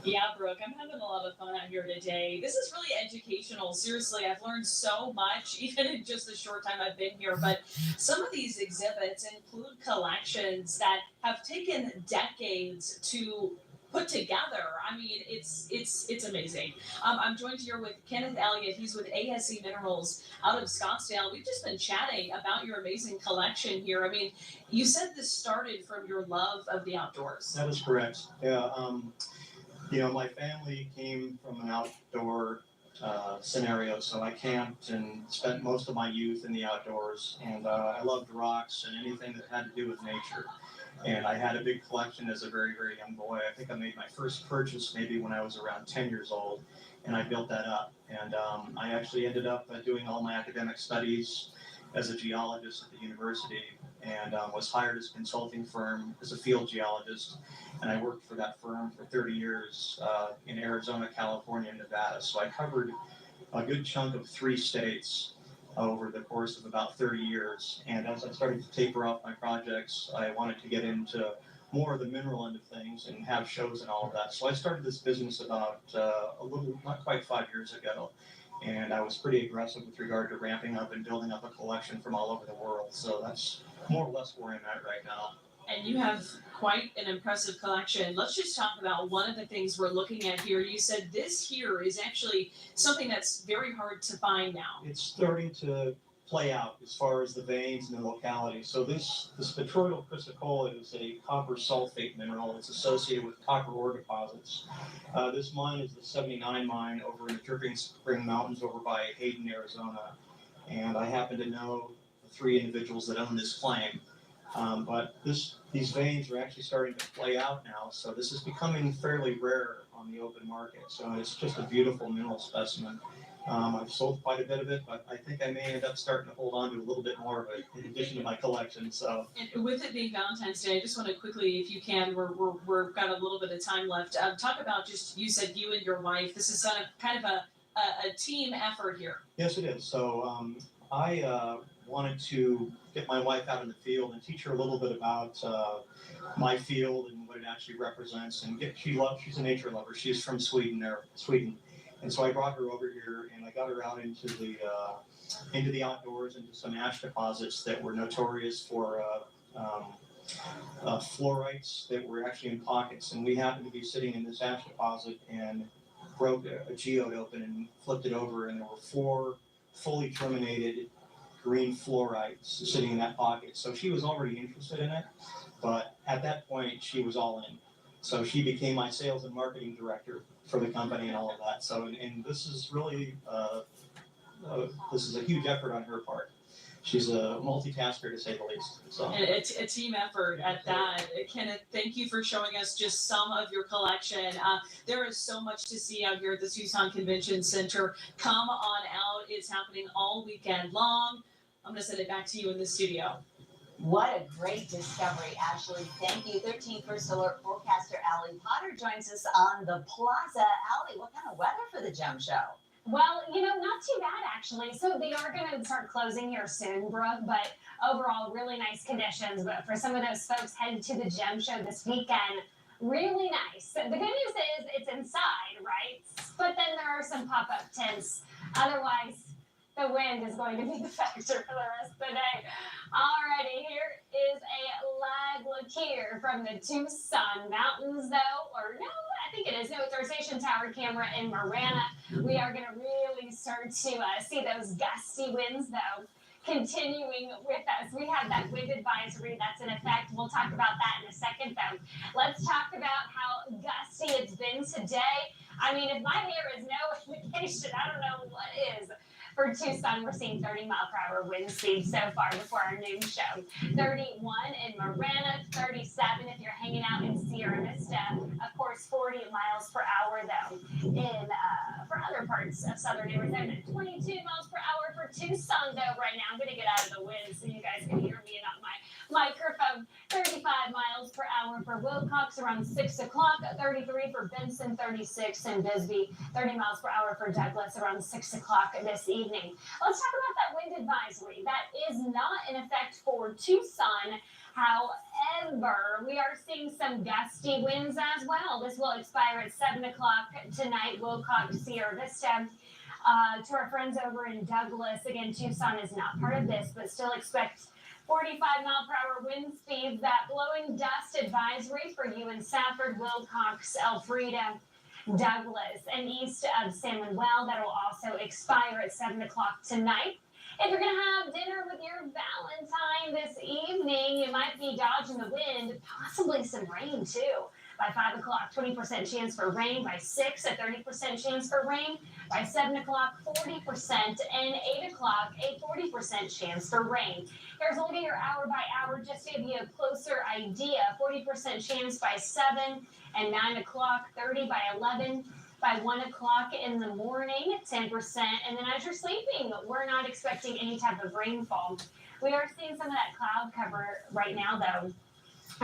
Yeah, Brooke, I'm having a lot of fun out here today. This is really educational. Seriously, I've learned so much, even in just the short time I've been here. But some of these exhibits include collections that have taken decades to put together. I mean, it's amazing. I'm joined here with Kenneth Elliott. He's with ASC Minerals out of Scottsdale. We've just been chatting about your amazing collection here. I mean, you said this started from your love of the outdoors. That is correct. Yeah. You know, my family came from an outdoor scenario, so I camped and spent most of my youth in the outdoors. And I loved rocks and anything that had to do with nature. And I had a big collection as a very, very young boy. I think I made my first purchase maybe when I was around 10 years old, and I built that up. And I actually ended up doing all my academic studies as a geologist at the university, and was hired as a consulting firm as a field geologist. And I worked for that firm for 30 years in Arizona, California, and Nevada. So I covered a good chunk of 3 states over the course of about 30 years. And as I started to taper off my projects, I wanted to get into more of the mineral end of things and have shows and all of that. So I started this business about not quite 5 years ago. And I was pretty aggressive with regard to ramping up and building up a collection from all over the world. So that's more or less where I'm at right now. And you have quite an impressive collection. Let's just talk about one of the things we're looking at here. You said this here is actually something that's very hard to find now. It's starting to play out as far as the veins and the locality. So this petroidal chrysocolla is a copper sulfate mineral. It's associated with copper ore deposits. This mine is the 79 mine over in the Dripping Spring Mountains over by Hayden, Arizona. And I happen to know the 3 individuals that own this claim. But these veins are actually starting to play out now, so this is becoming fairly rare on the open market. So it's just a beautiful mineral specimen. I've sold quite a bit of it, but I think I may end up starting to hold on to a little bit more of it in addition to my collection. So, and with it being Valentine's Day, I just want to quickly, if you can, we've got a little bit of time left. Talk about just, you said you and your wife. This is kind of a team effort here. Yes, it is. So I wanted to get my wife out in the field and teach her a little bit about my field and what it actually represents. And she's a nature lover. She's from Sweden. And so I brought her over here and I got her out into the outdoors, into some ash deposits that were notorious for fluorites that were actually in pockets. And we happened to be sitting in this ash deposit and broke a geode open and flipped it over, and there were 4 fully terminated green fluorites sitting in that pocket. So she was already interested in it, but at that point she was all in. So she became my sales and marketing director for the company and all of that. So, and this is really, this is a huge effort on her part. She's a multitasker to say the least. So. And it's a team effort at that. Kenneth, thank you for showing us just some of your collection. There is so much to see out here at the Tucson Convention Center. Come on out. It's happening all weekend long. I'm going to send it back to you in the studio. What a great discovery, Ashley. Thank you. 13 First Alert forecaster Allie Potter joins us on the plaza. Allie, what kind of weather for the gem show? Well, not too bad actually. So they are going to start closing here soon, Brooke, but overall, really nice conditions. But for some of those folks headed to the gem show this weekend, really nice. The good news is it's inside, right? But then there are some pop up tents. Otherwise, the wind is going to be the factor for the rest of the day. Alrighty, here is a live look here from the Tucson Mountains, though, or no, I think it is. No, it's our station tower camera in Marana. We are going to really start to see those gusty winds, though, continuing with us. We have that wind advisory that's in effect. We'll talk about that in a second, though. Let's talk about how gusty it's been today. I mean, if my hair is no indication, I don't know what is. For Tucson, we're seeing 30-mile-per-hour wind speed so far before our noon show. 31 in Marana, 37 if you're hanging out in Sierra Vista. Of course, 40 miles per hour, though, in for other parts of southern Arizona. 22 miles per hour for Tucson, though, right now. I'm going to get out of the wind so you guys can hear me and not my microphone. 35 miles per hour for Wilcox around 6 o'clock. 33 for Benson, 36 in Bisbee. 30 miles per hour for Douglas around 6 o'clock this evening. Let's talk about that wind advisory. That is not in effect for Tucson. However, we are seeing some gusty winds as well. This will expire at 7 o'clock tonight, Wilcox, Sierra Vista. To our friends over in Douglas, again, Tucson is not part of this, but still expect 45-mile-per-hour wind speeds. That blowing dust advisory for you in Safford, Wilcox, Elfrida, Douglas, and east of San Manuel. That will also expire at 7 o'clock tonight. If you're going to have dinner with your Valentine this evening, you might be dodging the wind, possibly some rain too. By 5 o'clock, 20% chance for rain. By 6, a 30% chance for rain. By 7 o'clock, 40%. And 8 o'clock, a 40% chance for rain. Here's a look at your hour by hour just to give you a closer idea. 40% chance by 7 and 9 o'clock, 30 by 11. By 1 o'clock in the morning, 10%. And then as you're sleeping, we're not expecting any type of rainfall. We are seeing some of that cloud cover right now, though.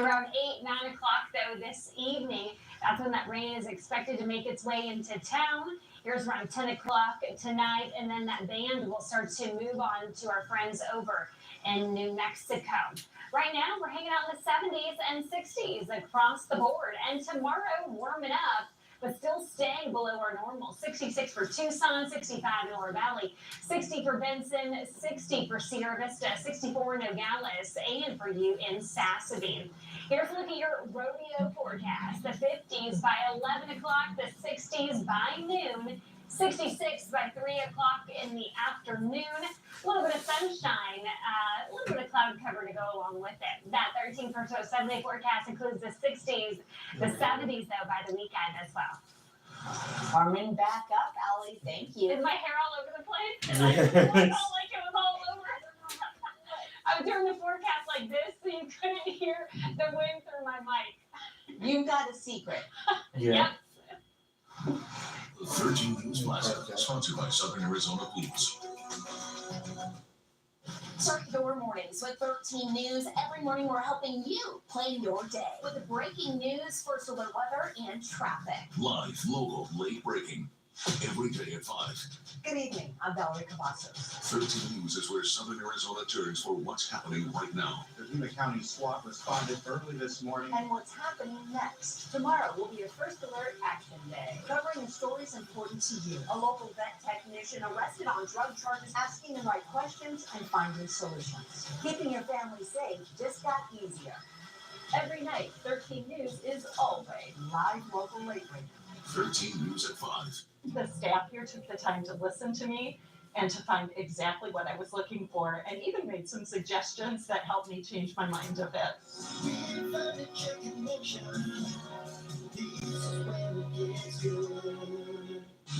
Around 8, 9 o'clock, though, this evening, that's when that rain is expected to make its way into town. Here's around 10 o'clock tonight, and then that band will start to move on to our friends over in New Mexico. Right now, we're hanging out in the 70s and 60s across the board. And tomorrow, warming up, but still staying below our normal. 66 for Tucson, 65 in Oro Valley, 60 for Benson, 60 for Sierra Vista, 64 in Nogales, and for you in Sassabine. Here's a look at your rodeo forecast. The 50s by 11 o'clock, the 60s by noon, 66 by 3 o'clock in the afternoon. A little bit of sunshine, a little bit of cloud cover to go along with it. That 13 for 7-day forecast includes the 60s, the 70s, though, by the weekend as well. Carmen, back up, Allie. Thank you. Is my hair all over the place? I felt like it was all over. I was doing the forecast like this so you couldn't hear the wind through my mic. You've got a secret. Yeah. Yep. 13 News Plaza, sponsored by Southern Arizona Police. Start your mornings with 13 News. Every morning we're helping you plan your day with the breaking news, first alert weather, and traffic. Live, local, late breaking. Every day at 5. Good evening, I'm Valerie Cavazos. 13 News is where Southern Arizona turns for what's happening right now. The Yuma County SWAT responded early this morning. And what's happening next? Tomorrow will be your first alert action day, covering the stories important to you. A local vet technician arrested on drug charges, asking the right questions and finding solutions. Keeping your family safe just got easier. Every night, 13 News is always live, local, late breaking. 13 News at 5. The staff here took the time to listen to me and to find exactly what I was looking for, and even made some suggestions that helped me change my mind a bit.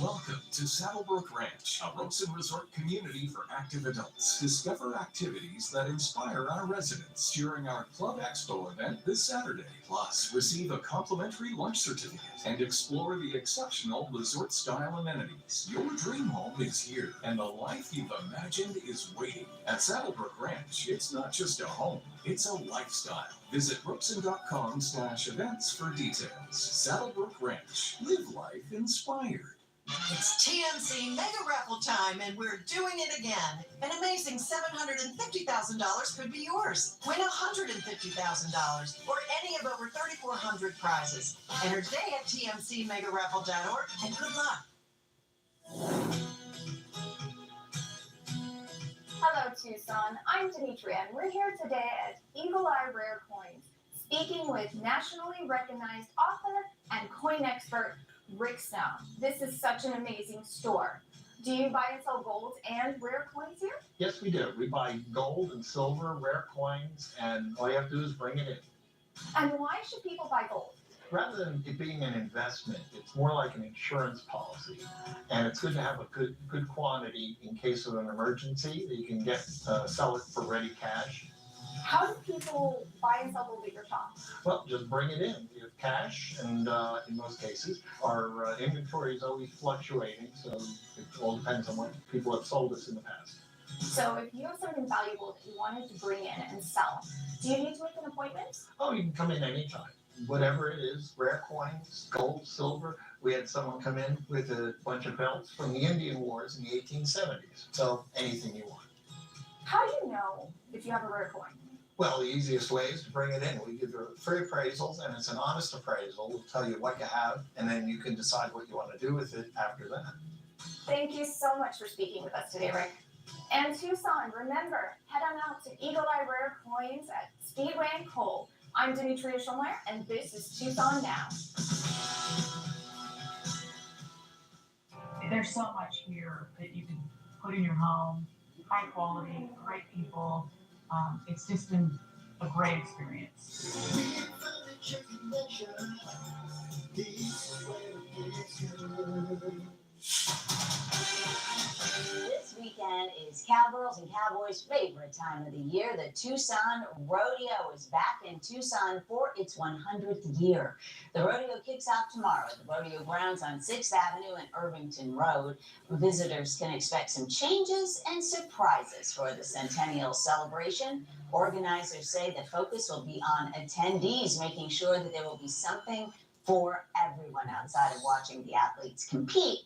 Welcome to Saddlebrook Ranch, a ropes and resort community for active adults. Discover activities that inspire our residents during our Club Expo event this Saturday. Plus, receive a complimentary lunch certificate and explore the exceptional resort-style amenities. Your dream home is here, and the life you've imagined is waiting. At Saddlebrook Ranch, it's not just a home, it's a lifestyle. Visit ropeson.com/events for details. Saddlebrook Ranch. Live life inspired. It's TNC Mega Raffle time, and we're doing it again. An amazing $750,000 could be yours. Win $150,000 or any of over 3,400 prizes. Enter today at tncmegaraffle.org, and good luck. Hello, Tucson. I'm Demetria, and we're here today at Eagle Eye Rare Coins, speaking with nationally recognized author and coin expert Rick Snow. This is such an amazing store. Do you buy and sell gold and rare coins here? Yes, we do. We buy gold and silver, rare coins, and all you have to do is bring it in. And why should people buy gold? Rather than it being an investment, it's more like an insurance policy. And it's good to have a good quantity in case of an emergency that you can get, sell it for ready cash. How do people buy and sell gold at your shop? Well, just bring it in. We have cash, and in most cases, our inventory is always fluctuating, so it all depends on what people have sold us in the past. So if you have something valuable that you wanted to bring in and sell, do you need to make an appointment? Oh, you can come in anytime. Whatever it is, rare coins, gold, silver. We had someone come in with a bunch of belts from the Indian Wars in the 1870s. So anything you want. How do you know if you have a rare coin? Well, the easiest way is to bring it in. We give you free appraisals, and it's an honest appraisal. We'll tell you what you have, and then you can decide what you want to do with it after that. Thank you so much for speaking with us today, Rick. And Tucson, remember, head on out to Eagle Eye Rare Coins at Speedway and Kold. I'm Demetria Schulmeyer, and this is Tucson Now. There's so much here that you can put in your home, high quality, great people. It's just been a great experience. This weekend is Cowgirls and Cowboys' favorite time of the year. The Tucson Rodeo is back in Tucson for its 100th year. The rodeo kicks off tomorrow at the rodeo grounds on 6th Avenue and Irvington Road. Visitors can expect some changes and surprises for the centennial celebration. Organizers say the focus will be on attendees, making sure that there will be something for everyone outside of watching the athletes compete.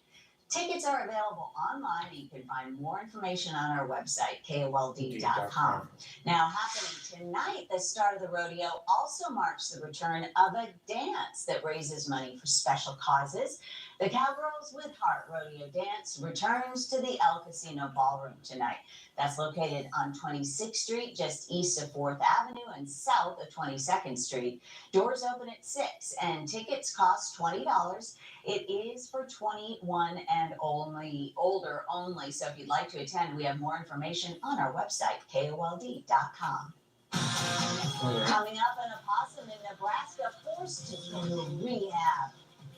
Tickets are available online, and you can find more information on our website, kold.com. Now, happening tonight, the start of the rodeo also marks the return of a dance that raises money for special causes. The Cowgirls with Heart Rodeo Dance returns to the El Casino Ballroom tonight. That's located on 26th Street, just east of 4th Avenue and south of 22nd Street. Doors open at 6, and tickets cost $20. It is for 21 and older only. So if you'd like to attend, we have more information on our website, kold.com. Coming up, an opossum in Nebraska forced to go to rehab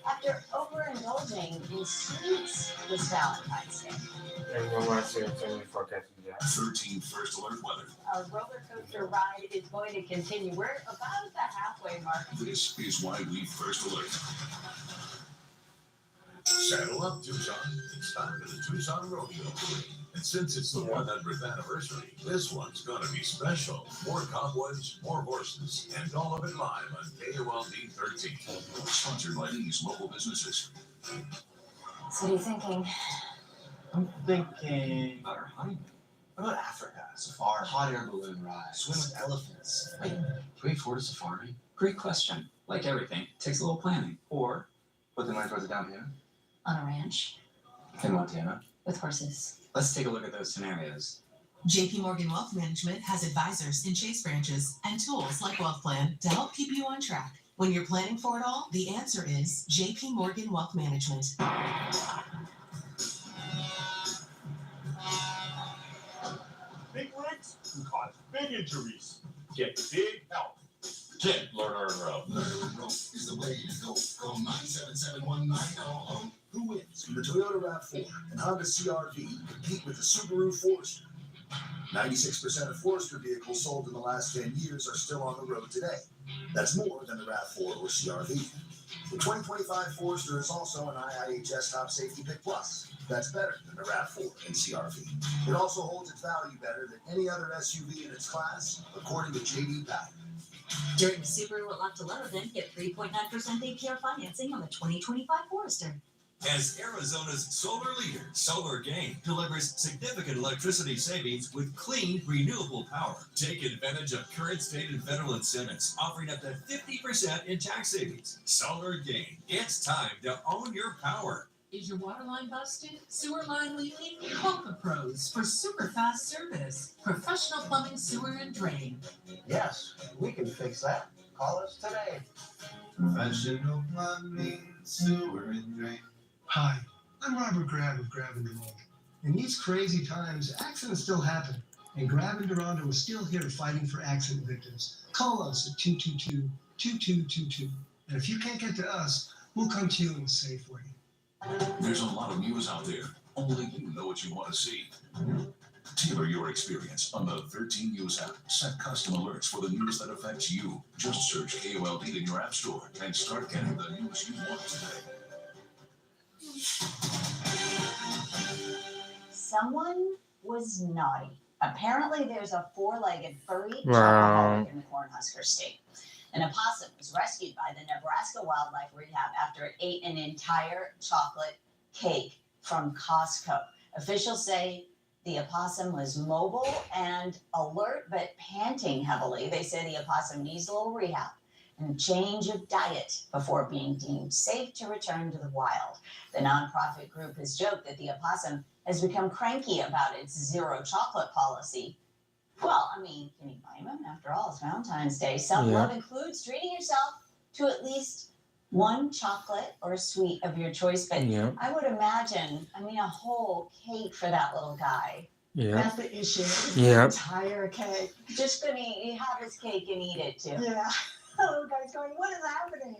after overindulging in sweets this Valentine's Day. And we'll want to see what's in the forecast today. 13 first alert weather. Our roller coaster ride is going to continue. We're about at the halfway mark. This is why we first alert. Saddle up, Tucson. It's time for the Tucson Rodeo Parade. And since it's the 100th anniversary, this one's gonna be special. More cowboys, more horses, and all of it live on KOLD 13. Sponsored by these local businesses. So what are you thinking? I'm thinking about our honeymoon. What about Africa? Safari, hot air balloon ride, swim with elephants. Wait, can we afford a safari? Great question. Like everything, takes a little planning. Or put the money towards a down payment On a ranch in Montana. with horses. Let's take a look at those scenarios. JP Morgan Wealth Management has advisors in Chase branches and tools like Wealth Plan to help keep you on track. When you're planning for it all, the answer is JP Morgan Wealth Management. Big rigs can cause big injuries. Get big help. Kid, learn our rope. Learn our rope is the way to go. Call 977-1900. Who wins? The Toyota RAV4 and Honda CR-V compete with the Subaru Forester. 96% of Forester vehicles sold in the last 10 years are still on the road today. That's more than the RAV4 or CR-V. The 2025 Forester is also an IIHS Top Safety Pick Plus. That's better than the RAV4 and CR-V. It also holds its value better than any other SUV in its class, according to J.D. Power. During the Subaru at Locked 11 event, get 3.9% APR financing on the 2025 Forester. As Arizona's solar leader, Solar Gain delivers significant electricity savings with clean, renewable power. Take advantage of current state and federal incentives, offering up to 50% in tax savings. Solar Gain. It's time to own your power. Is your water line busted? Sewer line leaking? Call the pros for super fast service. Professional plumbing, sewer, and drain. Yes, we can fix that. Call us today. Professional plumbing, sewer, and drain. Hi, I'm Robert Grab of Grab and Deronda. In these crazy times, accidents still happen, and Grab and Deronda is still here fighting for accident victims. Call us at 222-2222, and if you can't get to us, we'll come to you in a safe way. There's a lot of news out there. Only you know what you want to see. Tailor your experience on the 13 News app. Set custom alerts for the news that affects you. Just search KOLD in your app store and start getting the news you want today. Someone was naughty. Apparently, there's a four-legged furry Wow. chocoholic in the Cornhusker State. An opossum was rescued by the Nebraska Wildlife Rehab after it ate an entire chocolate cake from Costco. Officials say the opossum was mobile and alert, but panting heavily. They say the opossum needs a little rehab and a change of diet before being deemed safe to return to the wild. The nonprofit group has joked that the opossum has become cranky about its zero chocolate policy. Well, I mean, can you blame him? After all, it's Valentine's Day. Self-love includes treating yourself to at least one chocolate or sweet of your choice. But Yeah. I would imagine, a whole cake for that little guy. Yeah. That's the issue. It's Yeah. the entire cake. Just gonna have his cake and eat it too. Yeah. The little guy's going, what is happening?